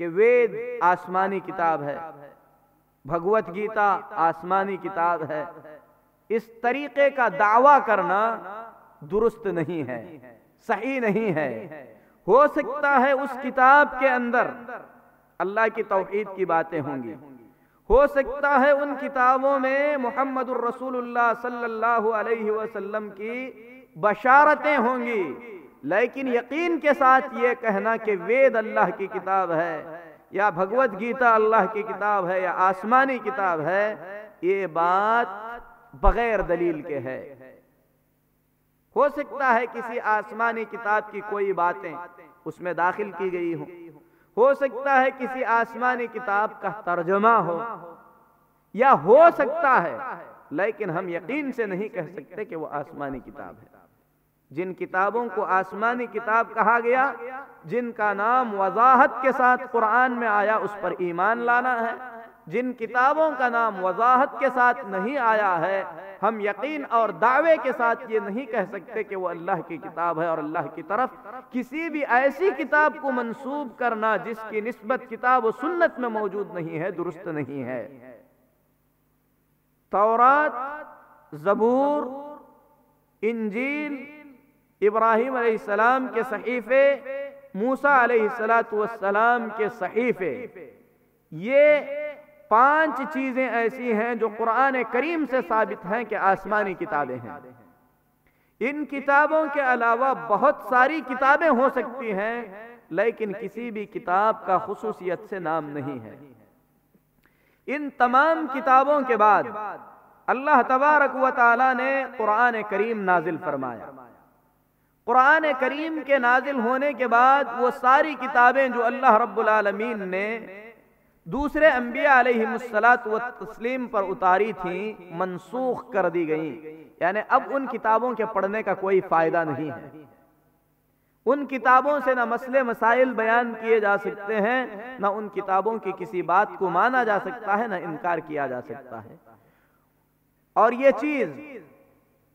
کہ وید آسمانی کتاب ہے، بھگوت گیتا آسمانی کتاب ہے۔ اس طریقے کا دعویٰ کرنا درست نہیں ہے، صحیح نہیں ہے۔ ہو سکتا ہے اس کتاب کے اندر اللہ کی توحید کی باتیں ہوں گی، ہو سکتا ہے ان کتابوں میں محمد الرسول اللہ صلی اللہ علیہ وسلم کی بشارتیں ہوں گی، لیکن یقین کے ساتھ یہ کہنا کہ وید اللہ کی کتاب ہے یا بھگوت گیتا اللہ کی کتاب ہے یا آسمانی کتاب ہے، یہ بات بغیر دلیل کے ہے۔ ہو سکتا ہے کسی آسمانی کتاب کی کوئی باتیں اس میں داخل کی گئی ہوں، ہو سکتا ہے کسی آسمانی کتاب کا ترجمہ ہو، یا ہو سکتا ہے، لیکن ہم یقین سے نہیں کہہ سکتے کہ وہ آسمانی کتاب ہے۔ جن کتابوں کو آسمانی کتاب کہا گیا، جن کا نام وضاحت کے ساتھ قرآن میں آیا، اس پر ایمان لانا ہے۔ جن کتابوں کا نام وضاحت کے ساتھ نہیں آیا ہے، ہم یقین اور دعوے کے ساتھ یہ نہیں کہہ سکتے کہ وہ اللہ کی کتاب ہے، اور اللہ کی طرف کسی بھی ایسی کتاب کو منسوب کرنا جس کی نسبت کتاب و سنت میں موجود نہیں ہے، درست نہیں ہے۔ تورات، زبور، انجیل، ابراہیم علیہ السلام کے صحیفے، موسیٰ علیہ السلام کے صحیفے، یہ 5 چیزیں ایسی ہیں جو قرآن کریم سے ثابت ہیں کہ آسمانی کتابیں ہیں۔ ان کتابوں کے علاوہ بہت ساری کتابیں ہو سکتی ہیں، لیکن کسی بھی کتاب کا خصوصیت سے نام نہیں ہے۔ ان تمام کتابوں کے بعد اللہ تبارک و تعالی نے قرآن کریم نازل فرمایا۔ قرآن کریم کے نازل ہونے کے بعد وہ ساری کتابیں جو اللہ رب العالمین نے دوسرے انبیاء علیہم الصلاۃ والتسلیم پر اتاری تھیں، منسوخ کر دی گئیں، یعنی اب ان کتابوں کے پڑھنے کا کوئی فائدہ نہیں ہے۔ ان کتابوں سے نہ مسئلے مسائل بیان کیے جا سکتے ہیں، نہ ان کتابوں کی کسی بات کو مانا جا سکتا ہے، نہ انکار کیا جا سکتا ہے۔ اور یہ چیز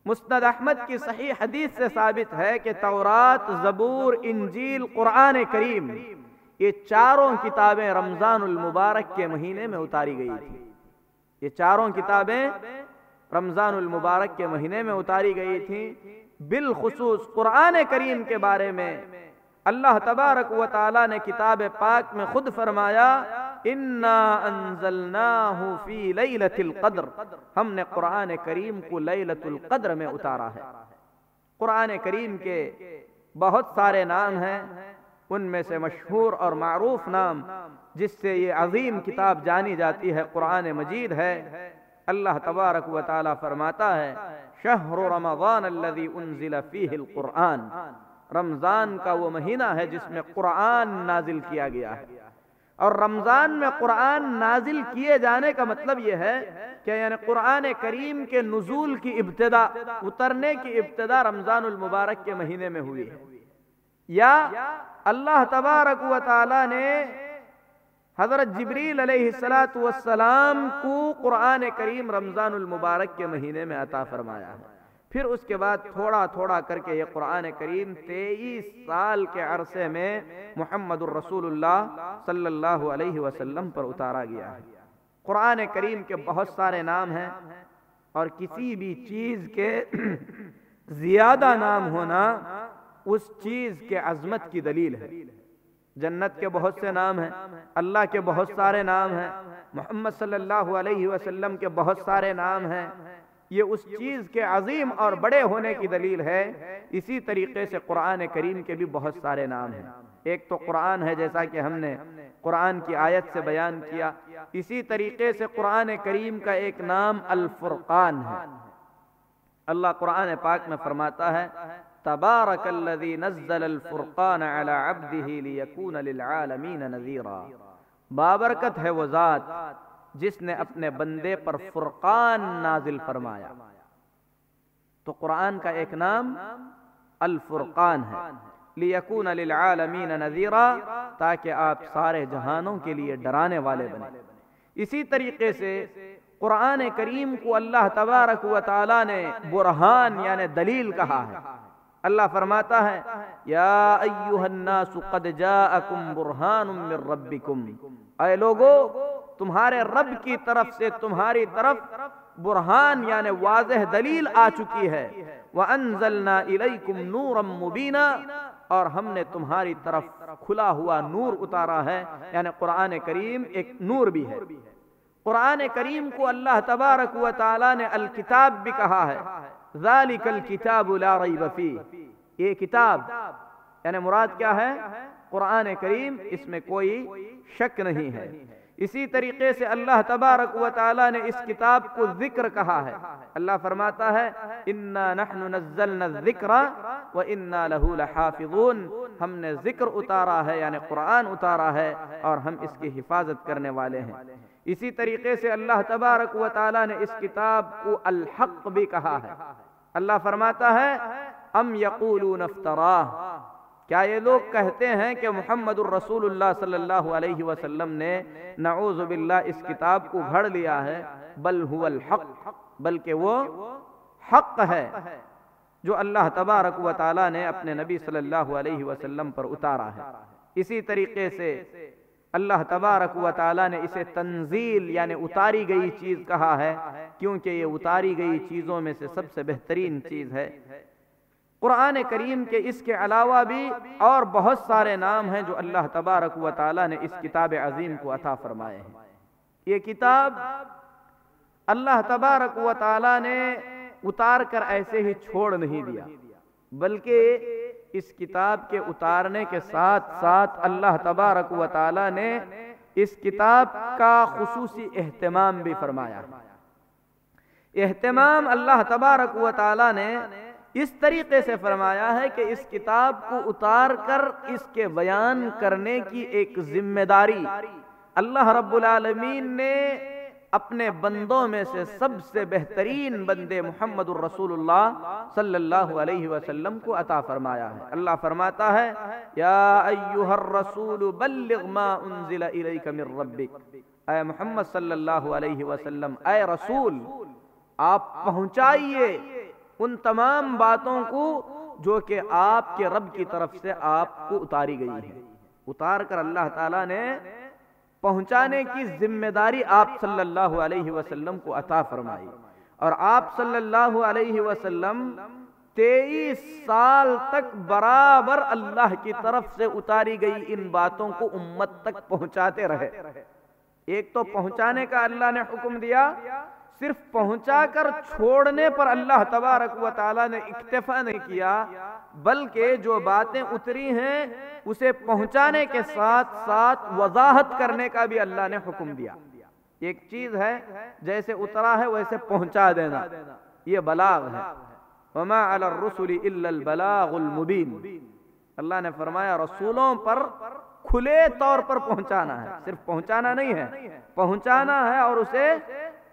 مسند احمد کی صحیح حدیث سے ثابت ہے کہ تورات، زبور، انجیل، قرآن کریم، یہ چاروں کتابیں رمضان المبارک کے مہینے میں اتاری گئی تھی۔ یہ چاروں کتابیں رمضان المبارک کے مہینے میں اتاری گئی تھیں۔ بالخصوص قرآن کریم کے بارے میں اللہ تبارک و تعالی نے کتاب پاک میں خود فرمایا، اِنَّا أَنزَلْنَاهُ فِي لَيْلَةِ الْقَدْرِ، ہم نے قرآن کریم کو لیلۃ القدر میں اتارا ہے۔ قرآن کریم کے بہت سارے نام ہیں، ان میں سے مشہور اور معروف نام جس سے یہ عظیم کتاب جانی جاتی ہے قرآن مجید ہے۔ اللہ تبارک و تعالی فرماتا ہے، شہر رمضان الذی انزل فیہ القرآن، رمضان کا وہ مہینہ ہے جس میں قرآن نازل کیا گیا ہے۔ اور رمضان میں قرآن نازل کیے جانے کا مطلب یہ ہے کہ یعنی قرآن کریم کے نزول کی ابتدا، اترنے کی ابتدا رمضان المبارک کے مہینے میں ہوئی ہے، یا اللہ تبارک و تعالی نے حضرت جبریل علیہ السلام کو قرآن کریم رمضان المبارک کے مہینے میں عطا فرمایا ہے۔ پھر اس کے بعد تھوڑا تھوڑا کر کے یہ قرآن کریم 23 سال کے عرصے میں محمد الرسول اللہ صلی اللہ علیہ وسلم پر اتارا گیا ہے۔ قرآن کریم کے بہت سارے نام ہیں، اور کسی بھی چیز کے زیادہ نام ہونا اس چیز کے عظمت کی دلیل ہے۔ جنت کے بہت سے نام ہیں، اللہ کے بہت سارے نام ہیں، محمد صلی اللہ علیہ وسلم کے بہت سارے نام ہیں، یہ اس چیز کے عظیم اور بڑے ہونے کی دلیل ہے۔ اسی طریقے سے قرآن کریم کے بھی بہت سارے نام ہیں۔ ایک تو قرآن ہے، جیسا کہ ہم نے قرآن کی آیت سے بیان کیا، اسی طریقے سے قرآن کریم کا ایک نام الفرقان ہے۔ اللہ قرآن پاک میں فرماتا ہے، تبارک الذی نزل الفرقان علی عبدہ لیکون للعالمین نذیرا، بابرکت ہے وہ ذات جس نے اپنے بندے پر فرقان نازل فرمایا۔ تو قرآن کا ایک نام الفرقان ہے، لیکون للعالمین نذیرا، تاکہ آپ سارے جہانوں کے لیے ڈرانے والے بنے۔ اسی طریقے سے قرآن کریم کو اللہ تبارک و تعالی نے برہان یعنی دلیل کہا ہے۔ اللہ فرماتا ہے یا ایھا الناس قد جاءکم برہان من ربکم، اے لوگو تمہارے رب کی طرف سے تمہاری طرف برہان یعنی واضح دلیل آ چکی ہے، وَأَنزَلْنَا إِلَيْكُمْ نُورًا مُبِينًا، اور ہم نے تمہاری طرف کھلا ہوا نور اتارا ہے، یعنی قرآن کریم ایک نور بھی ہے۔ قرآن کریم کو اللہ تبارک و تعالی نے الکتاب بھی کہا ہے، ذَلِكَ الْكِتَابُ لَا رَيْبَ فِيهِ، یہ کتاب یعنی مراد کیا ہے؟ قرآن کریم، اس میں کوئی شک نہیں ہے۔ اسی طریقے سے اللہ تبارک و تعالی نے اس کتاب کو ذکر کہا ہے، اللہ فرماتا ہے اِنَّا نَحْنُ نَزَّلْنَا الذِّكْرَ وَإِنَّا لَهُ لَحَافِظُونَ، ہم نے ذکر اتارا ہے یعنی قرآن اتارا ہے اور ہم اس کی حفاظت کرنے والے ہیں۔ اسی طریقے سے اللہ تبارک و تعالی نے اس کتاب کو الحق بھی کہا ہے، اللہ فرماتا ہے ام یقولون افتراہ، کیا یہ لوگ کہتے ہیں کہ محمد الرسول اللہ صلی اللہ علیہ وسلم نے نعوذ باللہ اس کتاب کو گھڑ لیا ہے، بل هو الحق، بلکہ وہ حق ہے جو اللہ تبارک و تعالی نے اپنے نبی صلی اللہ علیہ وسلم پر اتارا ہے۔ اسی طریقے سے اللہ تبارک و تعالی نے اسے تنزیل یعنی اتاری گئی چیز کہا ہے، کیونکہ یہ اتاری گئی چیزوں میں سے سب سے بہترین چیز ہے۔ قرآن کریم کے اس کے علاوہ بھی اور بہت سارے نام ہیں جو اللہ تبارک و تعالی نے اس کتاب عظیم کو عطا فرمائے ہیں۔ یہ کتاب اللہ تبارک و تعالی نے اتار کر ایسے ہی چھوڑ نہیں دیا، بلکہ اس کتاب کے اتارنے کے ساتھ ساتھ اللہ تبارک و تعالی نے اس کتاب کا خصوصی اہتمام بھی فرمایا۔ اہتمام اللہ تبارک و تعالی نے اس طریقے سے فرمایا ہے کہ اس کتاب کو اتار کر اس کے بیان کرنے کی ایک ذمہ داری اللہ رب العالمین نے اپنے بندوں میں سے سب سے بہترین بندے محمد الرسول اللہ صلی اللہ علیہ وسلم کو عطا فرمایا ہے۔ اللہ فرماتا ہے یا ایھا الرسول بلغ ما انزل الیک من ربک، اے محمد صلی اللہ علیہ وسلم، اے رسول آپ پہنچائیے ان تمام باتوں کو جو کہ آپ کے رب کی طرف سے آپ کو اتاری گئی ہے۔ اتار کر اللہ تعالیٰ نے پہنچانے کی ذمہ داری آپ صلی اللہ علیہ وسلم کو عطا فرمائی، اور آپ صلی اللہ علیہ وسلم 23 سال تک برابر اللہ کی طرف سے اتاری گئی ان باتوں کو امت تک پہنچاتے رہے۔ ایک تو پہنچانے کا اللہ نے حکم دیا، صرف پہنچا کر چھوڑنے پر اللہ تبارک و تعالی نے اکتفا نہیں کیا، بلکہ جو باتیں اتری ہیں اسے پہنچانے کے ساتھ ساتھ وضاحت کرنے کا بھی اللہ نے حکم دیا۔ ایک چیز ہے جیسے اترا ہے ویسے پہنچا دینا، یہ بلاغ ہے، وما علی الرسل الا البلاغ المبین۔ اللہ نے فرمایا رسولوں پر کھلے طور پر پہنچانا ہے، صرف پہنچانا نہیں ہے، پہنچانا ہے اور اسے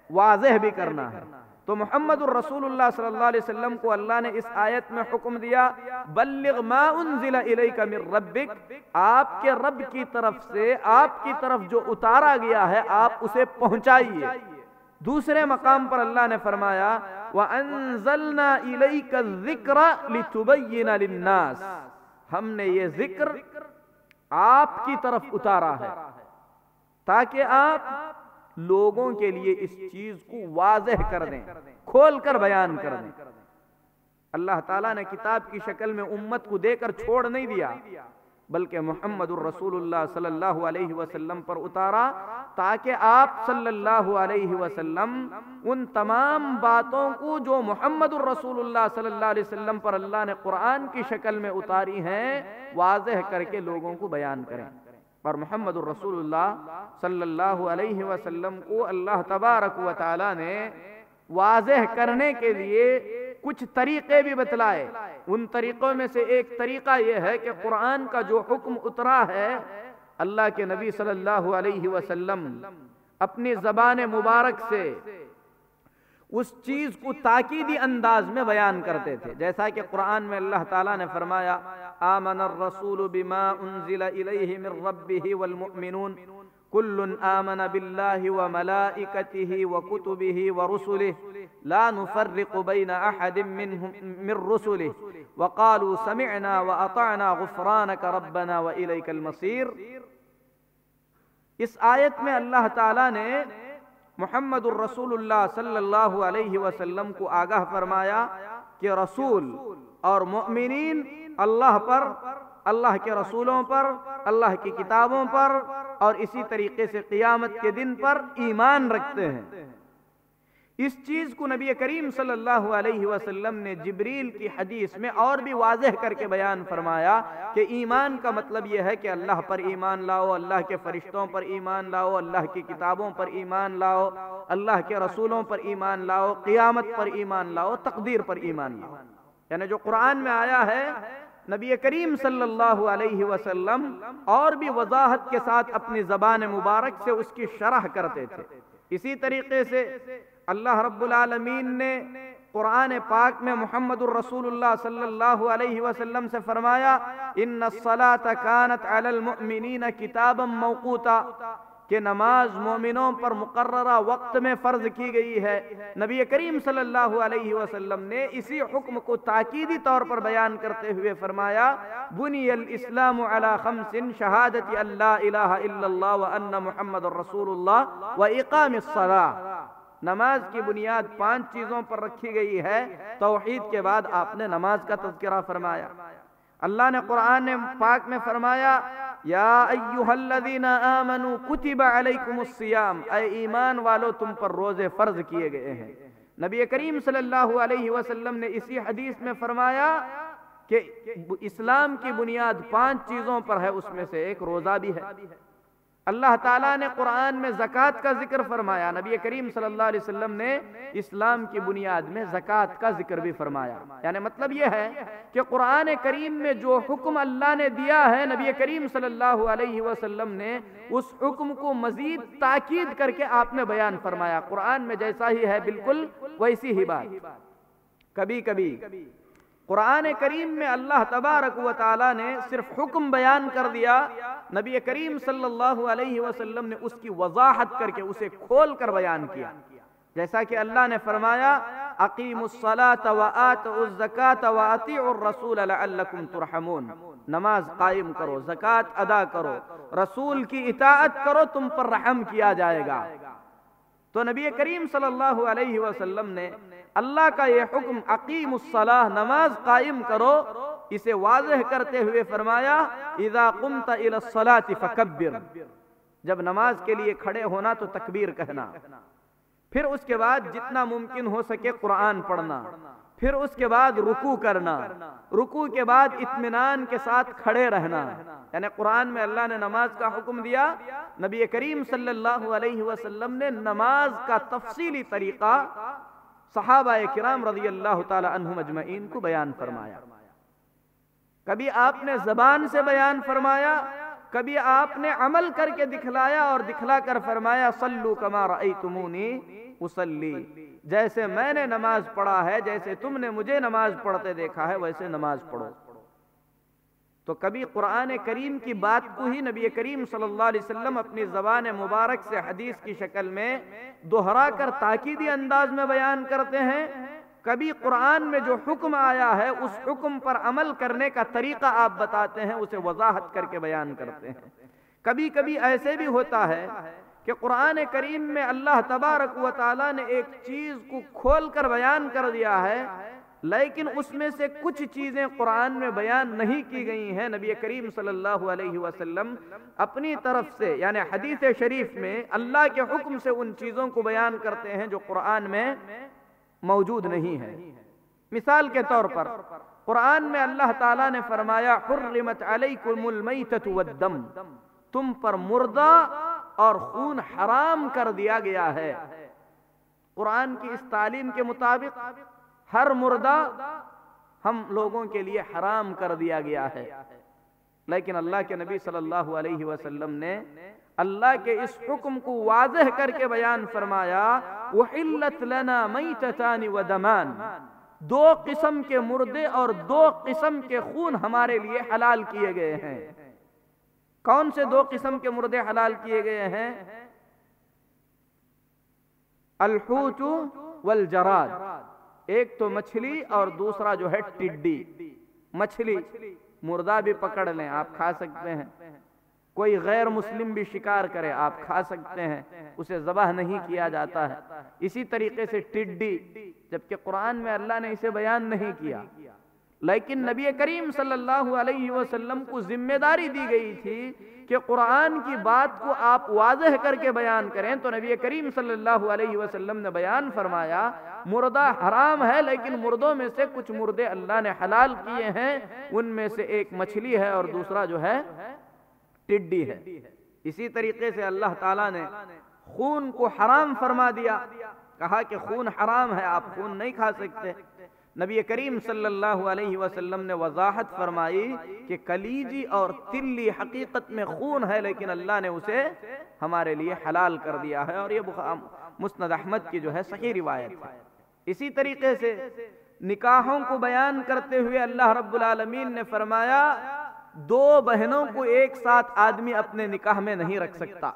واضح بھی کرنا ہے۔ تو محمد الرسول اللہ صلی اللہ علیہ وسلم کو اللہ نے اس آیت میں حکم دیا بلغ ما انزل الیک من ربک، آپ کے رب کی طرف سے آپ کی طرف جو اتارا گیا ہے آپ اسے پہنچائیے۔ دوسرے مقام پر اللہ نے فرمایا وَأَنزَلْنَا إِلَيْكَ الذِّكْرَ لِتُبَيِّنَ لِلنَّاسِ، ہم نے یہ ذکر آپ کی طرف اتارا ہے تاکہ آپ لوگوں کے لیے اس چیز کو واضح کر دیں، کھول کر بیان کر دیں۔ اللہ تعالیٰ نے کتاب کی شکل میں امت کو دے کر چھوڑ نہیں دیا، بلکہ محمد الرسول اللہ صلی اللہ علیہ وسلم پر اتارا تاکہ آپ صلی اللہ علیہ وسلم ان تمام باتوں کو جو محمد الرسول اللہ صلی اللہ علیہ وسلم پر اللہ نے قرآن کی شکل میں اتاری ہیں واضح کر کے لوگوں کو بیان کریں۔ اور محمد الرسول اللہ صلی اللہ علیہ وسلم کو اللہ تبارک و تعالی نے واضح کرنے کے لیے کچھ طریقے بھی بتلائے۔ ان طریقوں میں سے ایک طریقہ یہ ہے کہ قرآن کا جو حکم اترا ہے اللہ کے نبی صلی اللہ علیہ وسلم اپنی زبان مبارک سے اس چیز کو تاکیدی انداز میں بیان کرتے تھے، جیسا کہ قرآن میں اللہ تعالیٰ نے فرمایا آمن الرسول بما انزل الیہ من ربہ والمؤمنون کل آمن باللہ وملائکتہ وکتبہ ورسلہ لا نفرق بین احد من رسله وقالوا سمعنا واطعنا غفرانک ربنا والیک المصیر۔ اس آیت میں اللہ تعالیٰ نے محمد الرسول اللہ صلی اللہ علیہ وسلم کو آگاہ فرمایا کہ رسول اور مؤمنین اللہ پر، اللہ کے رسولوں پر، اللہ کی کتابوں پر اور اسی طریقے سے قیامت کے دن پر ایمان رکھتے ہیں۔ اس چیز کو نبی کریم صلی اللہ علیہ وسلم نے جبریل کی حدیث میں اور بھی واضح کر کے بیان فرمایا کہ ایمان کا مطلب یہ ہے کہ اللہ پر ایمان لاؤ، اللہ کے فرشتوں پر ایمان لاؤ، اللہ کی کتابوں پر ایمان لاؤ، اللہ کے رسولوں پر ایمان لاؤ، قیامت پر ایمان لاؤ، تقدیر پر ایمان لاؤ۔ یعنی جو قرآن میں آیا ہے، نبی کریم صلی اللہ علیہ وسلم اور بھی وضاحت کے ساتھ اپنی زبان مبارک سے اس کی شرح کرتے تھے۔ اسی طریقے سے اللہ رب العالمین نے قرآن پاک میں محمد الرسول اللہ صلی اللہ علیہ وسلم سے فرمایا ان الصلاۃ کانت علی المؤمنین کتابا موقوتا، کہ نماز مومنوں پر مقررہ وقت میں فرض کی گئی ہے۔ نبی کریم صلی اللہ علیہ وسلم نے اسی حکم کو تاکیدی طور پر بیان کرتے ہوئے فرمایا بنی الاسلام علی خمس شہادت ان لا الہ الا اللہ وان محمد الرسول اللہ واقام الصلاۃ۔ نماز کی بنیاد 5 چیزوں پر رکھی گئی ہے۔ توحید کے بعد آپ نے نماز کا تذکرہ فرمایا۔ اللہ نے قرآن پاک میں فرمایا یا ایھا الذین آمنوا کتب علیکم الصیام، اے ایمان والو تم پر روزے فرض کیے گئے ہیں۔ نبی کریم صلی اللہ علیہ وسلم نے اسی حدیث میں فرمایا کہ اسلام کی بنیاد 5 چیزوں پر ہے، اس میں سے ایک روزہ بھی ہے۔ اللہ تعالیٰ نے قرآن میں زکوٰۃ کا ذکر فرمایا، نبی کریم صلی اللہ علیہ وسلم نے اسلام کی بنیاد میں زکوٰۃ کا ذکر بھی فرمایا۔ یعنی مطلب یہ ہے کہ قرآن کریم میں جو حکم اللہ نے دیا ہے، نبی کریم صلی اللہ علیہ وسلم نے اس حکم کو مزید تاکید کر کے آپ نے بیان فرمایا۔ قرآن میں جیسا ہی ہے بالکل ویسی ہی بات۔ کبھی کبھی قرآن کریم میں اللہ تبارک و تعالیٰ نے صرف حکم بیان کر دیا، نبی کریم صلی اللہ علیہ وسلم نے اس کی وضاحت کر کے اسے کھول کر بیان کیا۔ جیسا کہ اللہ نے فرمایا اقیموا الصلاۃ وآتوا الزکاۃ واطیعوا الرسول لعلکم ترحمون، نماز قائم کرو، زکوٰۃ ادا کرو، رسول کی اطاعت کرو، تم پر رحم کیا جائے گا۔ تو نبی کریم صلی اللہ علیہ وسلم نے اللہ کا یہ حکم اقیم الصلاۃ، نماز قائم کرو، اسے واضح کرتے ہوئے فرمایا اذا قمت الى الصلاۃ فکبر، جب نماز کے لیے کھڑے ہونا تو تکبیر کہنا، پھر اس کے بعد جتنا ممکن ہو سکے قرآن پڑھنا، پھر اس کے بعد رکوع کرنا، رکوع کے بعد اطمینان کے ساتھ کھڑے رہنا۔ یعنی قرآن میں اللہ نے نماز کا حکم دیا، نبی کریم صلی اللہ علیہ وسلم نے نماز کا تفصیلی طریقہ صحابہ کرام رضی اللہ تعالی عنہم اجمعین کو بیان فرمایا۔ کبھی آپ نے زبان سے بیان فرمایا، کبھی آپ نے عمل کر کے دکھلایا اور دکھلا کر فرمایا صلو کما رأیتمونی اصلی، جیسے میں نے نماز پڑھا ہے، جیسے تم نے مجھے نماز پڑھتے دیکھا ہے ویسے نماز پڑھو۔ تو کبھی قرآن کریم کی بات کو ہی نبی کریم صلی اللہ علیہ وسلم اپنی زبان مبارک سے حدیث کی شکل میں دہرا کر تاکیدی انداز میں بیان کرتے ہیں، کبھی قرآن میں جو حکم آیا ہے اس حکم پر عمل کرنے کا طریقہ آپ بتاتے ہیں، اسے وضاحت کر کے بیان کرتے ہیں۔ کبھی کبھی ایسے بھی ہوتا ہے کہ قرآن کریم میں اللہ تبارک و تعالیٰ نے ایک چیز کو کھول کر بیان کر دیا ہے، لیکن اس میں سے کچھ چیزیں قرآن میں بیان نہیں کی گئی ہیں۔ نبی کریم صلی اللہ علیہ وسلم اپنی طرف سے یعنی حدیث شریف میں اللہ کے حکم سے ان چیزوں کو بیان کرتے ہیں جو قرآن میں موجود نہیں ہے۔ مثال کے طور پر قرآن میں اللہ تعالیٰ نے فرمایا حرمت علیکم المیتۃ والدم، تم پر مردہ اور خون حرام کر دیا گیا ہے۔ قرآن کی اس تعلیم کے مطابق ہر مردہ ہم لوگوں کے لیے حرام کر دیا گیا ہے، لیکن اللہ کے نبی صلی اللہ علیہ وسلم نے اللہ کے اس حکم کو واضح کر کے بیان فرمایا وحلت لنا میتتان ودمان، 2 قسم کے مردے اور 2 قسم کے خون ہمارے لیے حلال کیے گئے ہیں۔ کون سے 2 قسم کے مردے حلال کیے گئے ہیں؟ الحوت والجراد، ایک تو مچھلی اور دوسرا جو ہے ٹڈی۔ مچھلی مردہ بھی پکڑ لیں آپ کھا سکتے ہیں، کوئی غیر مسلم بھی شکار کرے آپ کھا سکتے ہیں، اسے ذبح نہیں کیا جاتا ہے۔ اسی طریقے سے ٹڈی، جبکہ قرآن میں اللہ نے اسے بیان نہیں کیا، لیکن نبی کریم صلی اللہ علیہ وسلم کو ذمہ داری دی گئی تھی کہ قرآن کی بات کو آپ واضح کر کے بیان کریں، تو نبی کریم صلی اللہ علیہ وسلم نے بیان فرمایا مردہ حرام ہے، لیکن مردوں میں سے کچھ مردے اللہ نے حلال کیے ہیں، ان میں سے ایک مچھلی ہے اور دوسرا جو ہے ٹڈی ہے۔ اسی طریقے سے اللہ تعالیٰ نے خون کو حرام فرما دیا، کہا کہ خون حرام ہے، آپ خون نہیں کھا سکتے۔ نبی کریم صلی اللہ علیہ وسلم نے وضاحت فرمائی کہ کلیجی اور تلی حقیقت میں خون ہے، لیکن اللہ نے اسے ہمارے لیے حلال کر دیا ہے، اور یہ مسند احمد کی جو ہے صحیح روایت ہے۔ اسی طریقے سے نکاحوں کو بیان کرتے ہوئے اللہ رب العالمین نے فرمایا دو بہنوں کو ایک ساتھ آدمی اپنے نکاح میں نہیں رکھ سکتا،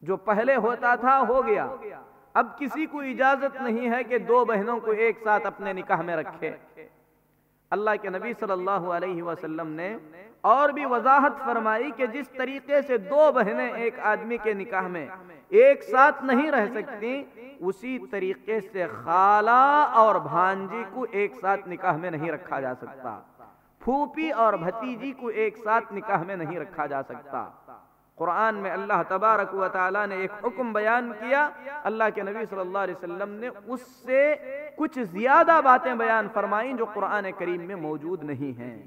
جو پہلے ہوتا تھا ہو گیا، اب کسی کو اجازت نہیں ہے کہ دو بہنوں کو ایک ساتھ اپنے نکاح میں رکھے۔ اللہ کے نبی صلی اللہ علیہ وسلم نے اور بھی وضاحت فرمائی کہ جس طریقے سے دو بہنیں ایک آدمی کے نکاح میں ایک ساتھ نہیں رہ سکتی، اسی طریقے سے خالہ اور بھانجی کو ایک ساتھ نکاح میں نہیں رکھا جا سکتا، پھوپھی اور بھتیجی کو ایک ساتھ نکاح میں نہیں رکھا جا سکتا۔ قرآن میں اللہ تبارک و تعالیٰ نے ایک حکم بیان کیا، اللہ کے نبی صلی اللہ علیہ وسلم نے اس سے کچھ زیادہ باتیں بیان فرمائیں جو قرآن کریم میں موجود نہیں ہیں۔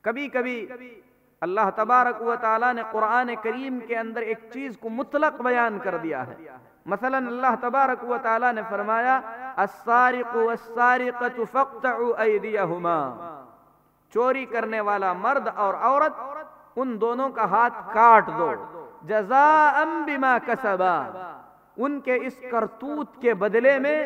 کبھی کبھی اللہ تبارک و تعالیٰ نے قرآن کریم کے اندر ایک چیز کو مطلق بیان کر دیا ہے۔ مثلا اللہ تبارک و تعالیٰ نے فرمایا السارق والسارقۃ فاقطعوا ایدیہما، چوری کرنے والا مرد اور عورت ان دونوں کا ہاتھ کاٹ دو، جزاء بما کسبا، ان کے اس کرتوت کے بدلے میں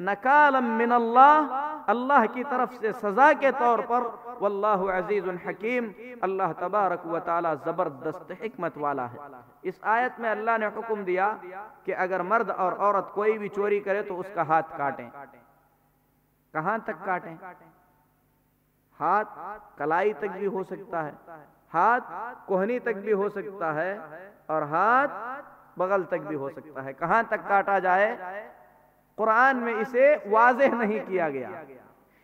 نکالا من اللہ، اللہ کی طرف سے سزا کے طور پر، واللہ عزیز حکیم، اللہ تبارک و تعالی زبردست حکمت والا ہے۔ اس آیت میں اللہ نے حکم دیا کہ اگر مرد اور عورت کوئی بھی چوری کرے تو اس کا ہاتھ کاٹیں۔ کہاں تک کاٹیں؟ ہاتھ کلائی تک بھی ہو سکتا ہے، ہاتھ کوہنی تک بھی ہو سکتا ہے، اور ہاتھ بغل تک بھی ہو سکتا ہے۔ کہاں تک کاٹا جائے؟ قرآن میں اسے واضح نہیں کیا گیا۔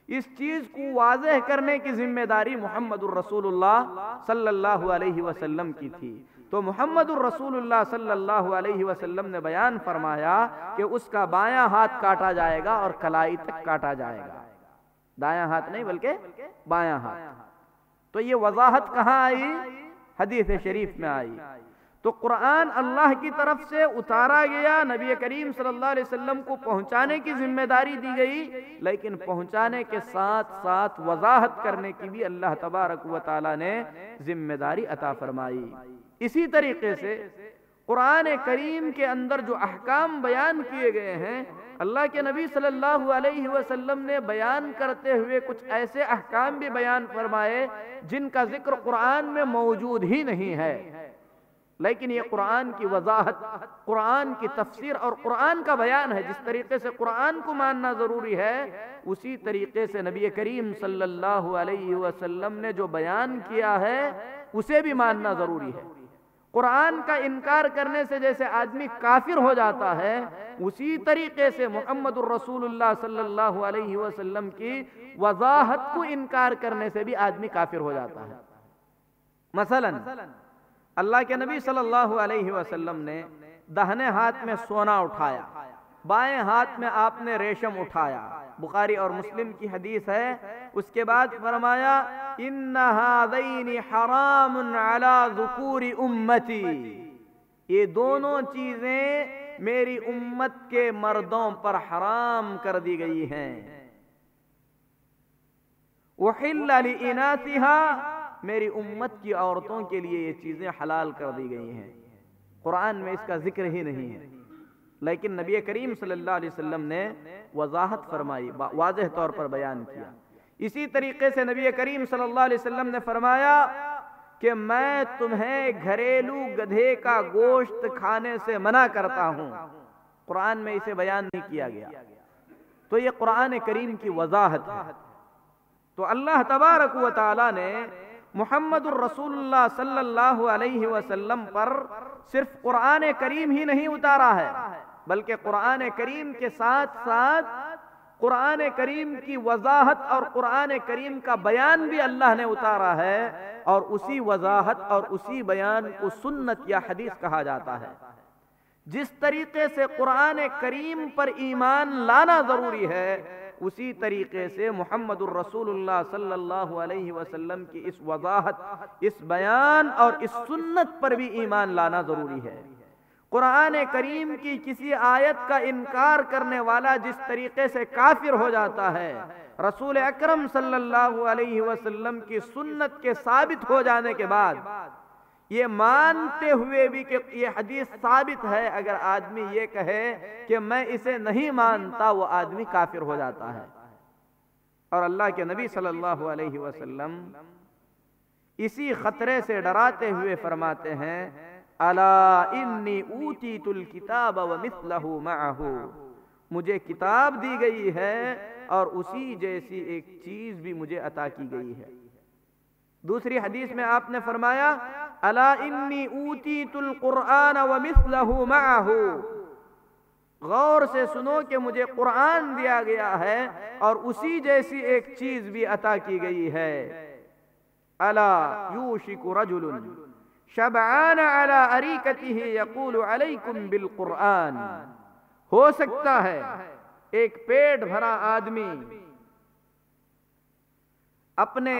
اس چیز کو واضح کرنے کی ذمہ داری محمد الرسول اللہ صلی اللہ علیہ وسلم کی تھی، تو محمد الرسول اللہ صلی اللہ علیہ وسلم نے بیان فرمایا کہ اس کا بایاں ہاتھ کاٹا جائے گا اور کلائی تک کاٹا جائے گا، دایاں ہاتھ نہیں بلکہ بایاں ہاتھ۔ تو یہ وضاحت کہاں آئی؟ حدیث شریف میں آئی۔ تو قرآن اللہ کی طرف سے اتارا گیا، نبی کریم صلی اللہ علیہ وسلم کو پہنچانے کی ذمہ داری دی گئی، لیکن پہنچانے کے ساتھ ساتھ وضاحت کرنے کی بھی اللہ تبارک و تعالی نے ذمہ داری عطا فرمائی۔ اسی طریقے سے قرآن کریم کے اندر جو احکام بیان کیے گئے ہیں، اللہ کے نبی صلی اللہ علیہ وسلم نے بیان کرتے ہوئے کچھ ایسے احکام بھی بیان فرمائے جن کا ذکر قرآن میں موجود ہی نہیں ہے، لیکن یہ قرآن کی وضاحت، قرآن کی تفسیر اور قرآن کا بیان ہے۔ جس طریقے سے قرآن کو ماننا ضروری ہے، اسی طریقے سے نبی کریم صلی اللہ علیہ وسلم نے جو بیان کیا ہے اسے بھی ماننا ضروری ہے۔ قرآن کا انکار کرنے سے جیسے آدمی کافر ہو جاتا ہے، اسی طریقے سے محمد الرسول اللہ صلی اللہ علیہ وسلم کی وضاحت کو انکار کرنے سے بھی آدمی کافر ہو جاتا ہے۔ مثلا اللہ کے نبی صلی اللہ علیہ وسلم نے داہنے ہاتھ میں سونا اٹھایا، بائیں ہاتھ میں آپ نے ریشم اٹھایا، بخاری اور مسلم کی حدیث ہے۔ اس کے بعد فرمایا ان هذین حرام علی ذکور امتی، یہ دونوں چیزیں میری امت کے مردوں پر حرام کر دی گئی ہیں۔ احل لاناثها، میری امت کی عورتوں کے لیے یہ چیزیں حلال کر دی گئی ہیں۔ قرآن میں اس کا ذکر ہی نہیں ہے، لیکن نبی کریم صلی اللہ علیہ وسلم نے وضاحت فرمائی، واضح طور پر بیان کیا۔ اسی طریقے سے نبی کریم صلی اللہ علیہ وسلم نے فرمایا کہ میں تمہیں گھریلو گدھے کا گوشت کھانے سے منع کرتا ہوں۔ قرآن میں اسے بیان نہیں کیا گیا، تو یہ قرآن کریم کی وضاحت ہے۔ تو اللہ تبارک و تعالی نے محمد الرسول اللہ صلی اللہ علیہ وسلم پر صرف قرآن کریم ہی نہیں اتارا ہے، بلکہ قرآن کریم کے ساتھ ساتھ قرآن کریم کی وضاحت اور قرآن کریم کا بیان بھی اللہ نے اتارا ہے، اور اسی وضاحت اور اسی بیان کو سنت یا حدیث کہا جاتا ہے۔ جس طریقے سے قرآن کریم پر ایمان لانا ضروری ہے، اسی طریقے سے محمد الرسول اللہ صلی اللہ علیہ وسلم کی اس وضاحت، اس بیان اور اس سنت پر بھی ایمان لانا ضروری ہے۔ قرآن کریم کی کسی آیت کا انکار کرنے والا جس طریقے سے کافر ہو جاتا ہے، رسول اکرم صلی اللہ علیہ وسلم کی سنت کے ثابت ہو جانے کے بعد یہ مانتے ہوئے بھی کہ یہ حدیث ثابت ہے، اگر آدمی یہ کہے کہ میں اسے نہیں مانتا، وہ آدمی کافر ہو جاتا ہے۔ اور اللہ کے نبی صلی اللہ علیہ وسلم اسی خطرے سے ڈراتے ہوئے فرماتے ہیں، الا انی اوتیت الکتاب ومثلہ معہ، مجھے کتاب دی گئی ہے اور اسی جیسی ایک چیز بھی مجھے عطا کی گئی ہے۔ دوسری حدیث میں آپ نے فرمایا، الا انی اوتیت القرآن ومثلہ معہ، غور سے سنو کہ مجھے قرآن دیا گیا ہے اور اسی جیسی ایک چیز بھی عطا کی گئی ہے۔ الا یوشک رجل شبعان علی اریکتہ یقول علیکم بالقرآن، ہو سکتا ہے ایک پیٹ بھرا آدمی اپنے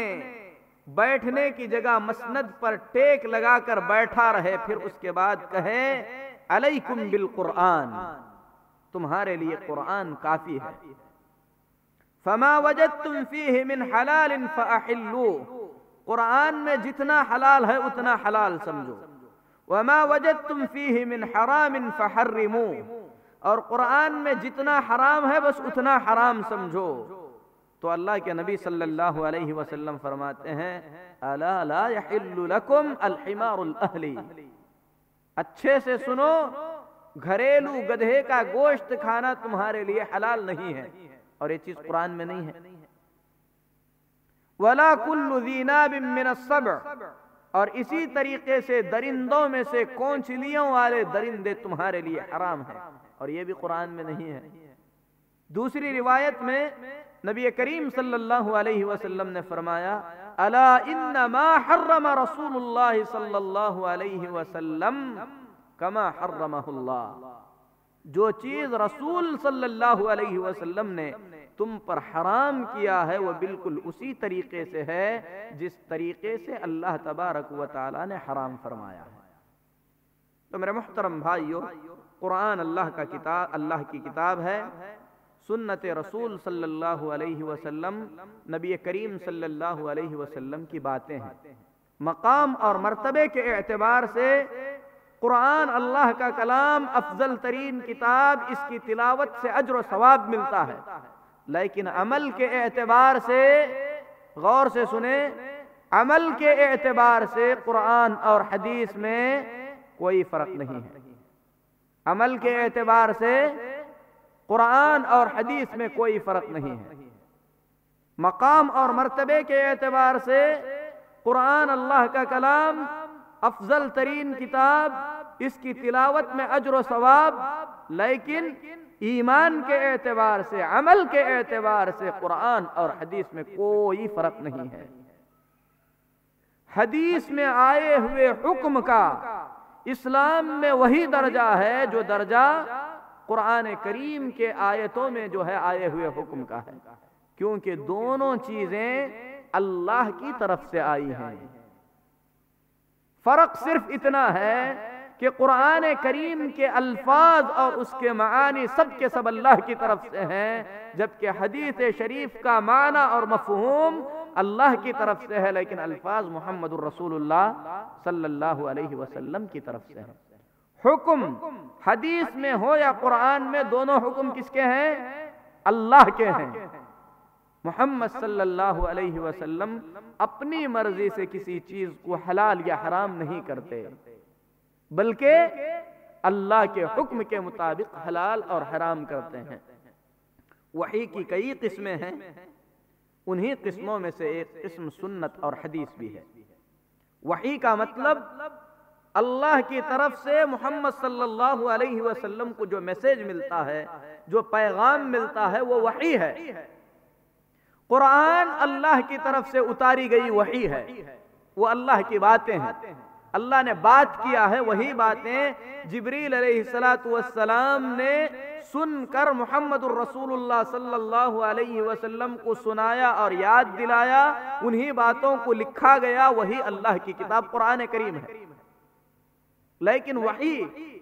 بیٹھنے کی جگہ مسند پر ٹیک لگا کر بیٹھا رہے، پھر اس کے بعد کہے علیکم بالقرآن، تمہارے لیے قرآن کافی ہے۔ فما وجدتم فیہ من حلال فاحلوہ، قرآن میں جتنا حلال ہے اتنا حلال سمجھو۔ وما وجدتم فیہ من حرام فحرموہ، اور قرآن میں جتنا حرام ہے بس اتنا حرام سمجھو۔ تو اللہ کے نبی صلی اللہ علیہ وسلم فرماتے ہیں، الا لا یحل لکم الحمار الاہلی، اچھے سے سنو، گھریلو گدھے کا گوشت کھانا تمہارے لیے حلال نہیں ہے، اور یہ چیز قرآن میں نہیں ہے۔ ولا کل ذی ناب من السبع، اور اسی طریقے سے درندوں میں سے کونچلیوں والے درندے تمہارے لیے حرام ہیں، اور یہ بھی قرآن میں نہیں ہے۔ دوسری روایت میں نبی کریم صلی اللہ علیہ وسلم نے فرمایا، الا انما حرم رسول اللہ صلی اللہ علیہ وسلم کما حرمہ اللہ، جو چیز رسول صلی اللہ علیہ وسلم نے تم پر حرام کیا ہے وہ بالکل اسی طریقے سے ہے جس طریقے سے اللہ تبارک و تعالی نے حرام فرمایا ہے۔ تو میرے محترم بھائیو، قرآن اللہ کی کتاب ہے، سنت رسول صلی اللہ علیہ وسلم، نبی کریم صلی اللہ علیہ وسلم کی باتیں ہیں۔ مقام اور مرتبے کے اعتبار سے قرآن اللہ کا کلام افضل ترین کتاب، اس کی تلاوت سے اجر و ثواب ملتا ہے، لیکن عمل کے اعتبار سے، غور سے سنیں، عمل کے اعتبار سے قرآن اور حدیث میں کوئی فرق نہیں ہے۔ عمل کے اعتبار سے قرآن اور حدیث میں کوئی فرق نہیں ہے۔ مقام اور مرتبے کے اعتبار سے قرآن اللہ کا کلام افضل ترین کتاب، اس کی تلاوت میں اجر و ثواب، لیکن ایمان کے اعتبار سے، عمل کے اعتبار سے قرآن اور حدیث میں کوئی فرق نہیں ہے۔ حدیث میں آئے ہوئے حکم کا اسلام میں وہی درجہ ہے جو درجہ قرآن کریم کے آیتوں میں جو ہے آئے ہوئے حکم کا ہے، کیونکہ دونوں چیزیں اللہ کی طرف سے آئی ہیں۔ فرق صرف اتنا ہے کہ قرآن کریم کے الفاظ اور اس کے معانی سب کے سب اللہ کی طرف سے ہیں، جبکہ حدیث شریف کا معنی اور مفہوم اللہ کی طرف سے ہے، لیکن الفاظ محمد الرسول اللہ صلی اللہ علیہ وسلم کی طرف سے ہیں۔ حکم حدیث میں ہو یا قرآن میں، دونوں حکم کس کے ہیں؟ اللہ کے ہیں۔ محمد صلی اللہ علیہ وسلم اپنی مرضی سے کسی چیز کو حلال یا حرام نہیں کرتے، بلکہ اللہ کے حکم کے مطابق حلال اور حرام کرتے ہیں۔ وحی کی کئی قسمیں ہیں، انہی قسموں میں سے ایک قسم سنت اور حدیث بھی ہے۔ وحی کا مطلب اللہ کی طرف سے محمد صلی اللہ علیہ وسلم کو جو میسج ملتا ہے، جو پیغام ملتا ہے، وہ وحی ہے۔ قرآن اللہ کی طرف سے اتاری گئی وحی ہے، وہ اللہ کی باتیں ہیں، اللہ نے بات کیا ہے، وہی باتیں جبریل علیہ السلام نے سن کر محمد الرسول اللہ صلی اللہ علیہ وسلم کو سنایا اور یاد دلایا، انہی باتوں کو لکھا گیا، وہی اللہ کی کتاب قرآن کریم ہے۔ لیکن وحی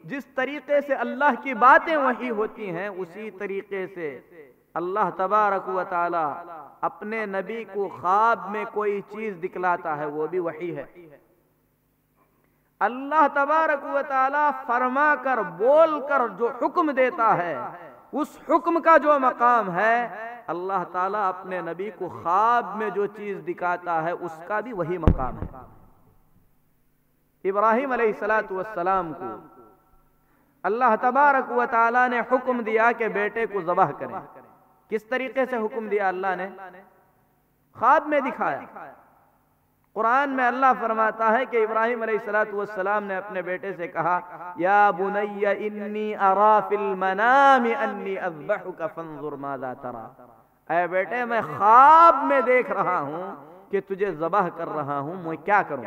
جس طریقے سے اللہ کی باتیں وحی ہوتی ہیں، اسی طریقے سے اللہ تبارک و تعالی اپنے نبی کو خواب میں کوئی چیز دکھلاتا ہے، وہ بھی وحی ہے۔ اللہ تبارک و تعالی فرما کر بول کر جو حکم دیتا ہے، اس حکم کا جو مقام ہے، اللہ تعالیٰ اپنے نبی کو خواب میں جو چیز دکھاتا ہے، اس کا بھی وہی مقام ہے۔ ابراہیم علیہ السلام کو اللہ تبارک و تعالیٰ نے حکم دیا کہ بیٹے کو ذبح کریں۔ کس طریقے سے حکم دیا اللہ نے؟ خواب میں دکھایا۔ قرآن میں اللہ فرماتا ہے کہ ابراہیم علیہ السلام نے اپنے بیٹے سے کہا، یا بنی انی ارا فی المنام انی اذبحک فانظر ماذا ترى، اے بیٹے میں خواب میں دیکھ رہا ہوں کہ تجھے ذبح کر رہا ہوں، میں کیا کروں؟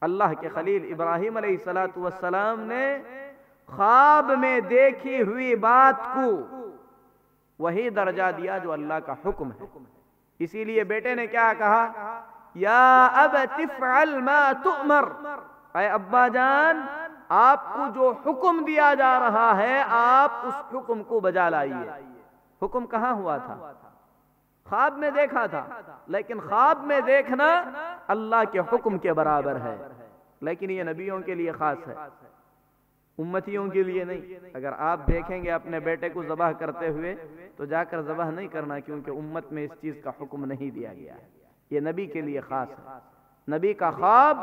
اللہ کے خلیل ابراہیم علیہ السلام نے خواب میں دیکھی ہوئی بات کو وہی درجہ دیا جو اللہ کا حکم ہے۔ اسی لیے بیٹے نے کیا کہا؟ یا ابت افعل ما تؤمر، اے ابا جان آپ کو جو حکم دیا جا رہا ہے، آپ اس حکم کو بجا لائیے۔ حکم کہاں ہوا تھا؟ خواب میں دیکھا تھا، لیکن خواب میں دیکھنا اللہ کے حکم کے برابر ہے، لیکن یہ نبیوں کے لیے خاص ہے، امتیوں کے لیے نہیں۔ اگر آپ دیکھیں گے اپنے بیٹے کو ذبح کرتے ہوئے تو جا کر ذبح نہیں کرنا، کیونکہ امت میں اس چیز کا حکم نہیں دیا گیا ہے، یہ نبی کے لیے خاص ہے۔ نبی کا خواب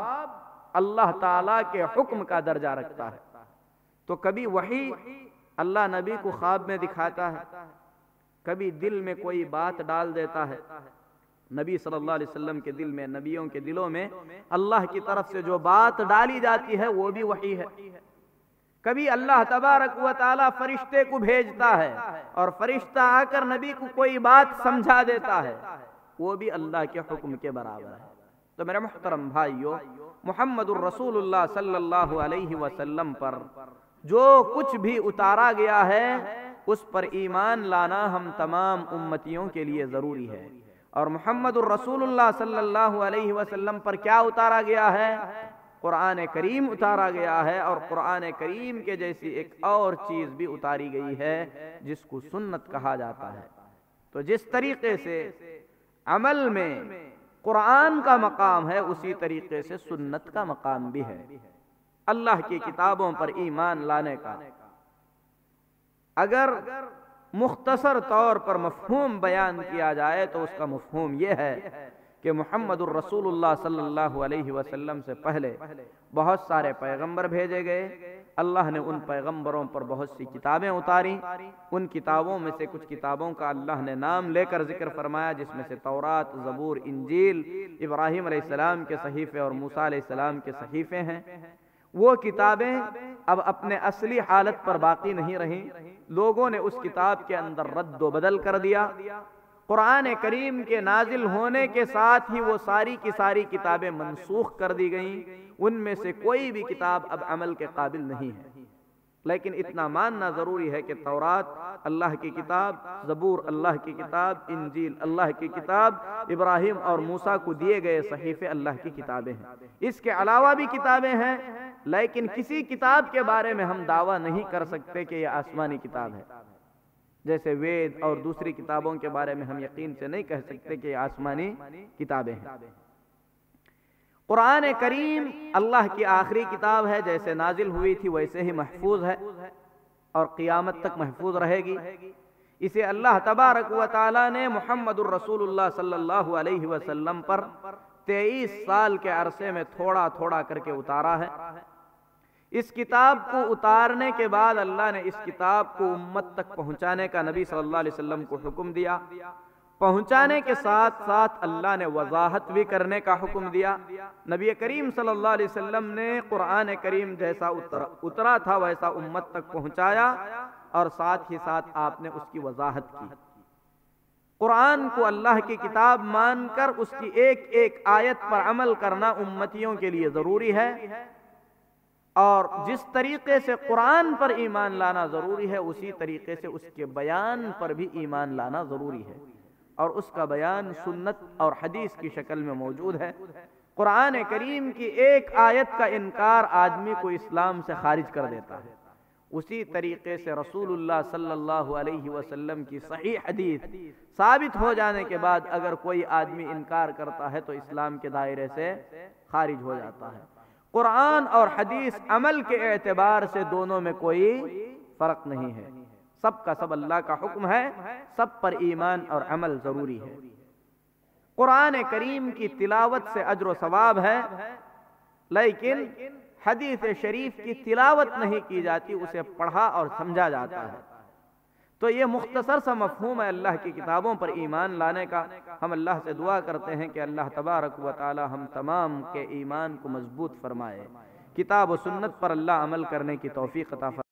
اللہ تعالیٰ کے حکم کا درجہ رکھتا ہے۔ تو کبھی وحی اللہ نبی کو خواب میں دکھاتا ہے، کبھی دل میں کوئی بات ڈال دیتا ہے۔ نبی صلی اللہ علیہ وسلم کے دل میں، نبیوں کے دلوں میں اللہ کی طرف سے جو بات ڈالی جاتی ہے وہ بھی وحی ہے۔ کبھی اللہ تبارک و تعالیٰ فرشتے کو بھیجتا ہے اور فرشتہ آ کر نبی کو کوئی بات سمجھا دیتا ہے، وہ بھی اللہ کے حکم کے برابر ہے۔ تو میرے محترم بھائیو، محمد الرسول اللہ صلی اللہ علیہ وسلم پر جو کچھ بھی اتارا گیا ہے، اس پر ایمان لانا ہم تمام امتیوں کے لیے ضروری ہے۔ اور محمد الرسول اللہ صلی اللہ علیہ وسلم پر کیا اتارا گیا ہے؟ قرآن کریم اتارا گیا ہے، اور قرآن کریم کے جیسی ایک اور چیز بھی اتاری گئی ہے جس کو سنت کہا جاتا ہے۔ تو جس طریقے سے عمل میں قرآن کا مقام ہے، اسی طریقے سے سنت کا مقام بھی ہے۔ اللہ کی کتابوں پر ایمان لانے کا اگر مختصر طور پر مفہوم بیان کیا جائے تو اس کا مفہوم یہ ہے کہ محمد الرسول اللہ صلی اللہ علیہ وسلم سے پہلے بہت سارے پیغمبر بھیجے گئے، اللہ نے ان پیغمبروں پر بہت سی کتابیں اتاری، ان کتابوں میں سے کچھ کتابوں کا اللہ نے نام لے کر ذکر فرمایا، جس میں سے تورات، زبور، انجیل، ابراہیم علیہ السلام کے صحیفے اور موسیٰ علیہ السلام کے صحیفے ہیں۔ وہ کتابیں اب اپنے اصلی حالت پر باقی نہیں رہیں، لوگوں نے اس کتاب کے اندر رد و بدل کر دیا۔ قرآن کریم کے نازل ہونے کے ساتھ ہی وہ ساری کی ساری کتابیں منسوخ کر دی گئیں، ان میں سے کوئی بھی کتاب اب عمل کے قابل نہیں ہے۔ لیکن اتنا ماننا ضروری ہے کہ تورات اللہ کی کتاب، زبور اللہ کی کتاب، انجیل اللہ کی کتاب، ابراہیم اور موسیٰ کو دیے گئے صحیفے اللہ کی کتابیں ہیں۔ اس کے علاوہ بھی کتابیں ہیں، لیکن کسی کتاب کے بارے میں ہم دعویٰ نہیں کر سکتے کہ یہ آسمانی کتاب ہے۔ جیسے وید اور دوسری کتابوں کے بارے میں ہم یقین سے نہیں کہہ سکتے کہ یہ آسمانی کتابیں ہیں۔ قرآن کریم اللہ کی آخری کتاب ہے، جیسے نازل ہوئی تھی ویسے ہی محفوظ ہے اور قیامت تک محفوظ رہے گی۔ اسے اللہ تبارک و تعالی نے محمد الرسول اللہ صلی اللہ علیہ وسلم پر 23 سال کے عرصے میں تھوڑا تھوڑا کر کے اتارا ہے۔ اس کتاب کو اتارنے کے بعد اللہ نے اس کتاب کو امت تک پہنچانے کا نبی صلی اللہ علیہ وسلم کو حکم دیا، پہنچانے کے ساتھ ساتھ اللہ نے وضاحت بھی کرنے کا حکم دیا۔ نبی کریم صلی اللہ علیہ وسلم نے قرآن کریم جیسا اترا تھا ویسا امت تک پہنچایا، اور ساتھ ہی ساتھ آپ نے اس کی وضاحت کی۔ قرآن کو اللہ کی کتاب مان کر اس کی ایک ایک آیت پر عمل کرنا امتیوں کے لیے ضروری ہے، اور جس طریقے سے قرآن پر ایمان لانا ضروری ہے اسی طریقے سے اس کے بیان پر بھی ایمان لانا ضروری ہے، اور اس کا بیان سنت اور حدیث کی شکل میں موجود ہے۔ قرآن کریم کی ایک آیت کا انکار آدمی کو اسلام سے خارج کر دیتا ہے، اسی طریقے سے رسول اللہ صلی اللہ علیہ وسلم کی صحیح حدیث ثابت ہو جانے کے بعد اگر کوئی آدمی انکار کرتا ہے تو اسلام کے دائرے سے خارج ہو جاتا ہے۔ قرآن اور حدیث عمل کے اعتبار سے دونوں میں کوئی فرق نہیں ہے، سب کا سب اللہ کا حکم ہے، سب پر ایمان اور عمل ضروری ہے۔ قرآن کریم کی تلاوت سے اجر و ثواب ہے، لیکن حدیث شریف کی تلاوت نہیں کی جاتی، اسے پڑھا اور سمجھا جاتا ہے۔ تو یہ مختصر سا مفہوم ہے اللہ کی کتابوں پر ایمان لانے کا۔ ہم اللہ سے دعا کرتے ہیں کہ اللہ تبارک و تعالی ہم تمام کے ایمان کو مضبوط فرمائے، کتاب و سنت پر اللہ عمل کرنے کی توفیق عطا فرمائے۔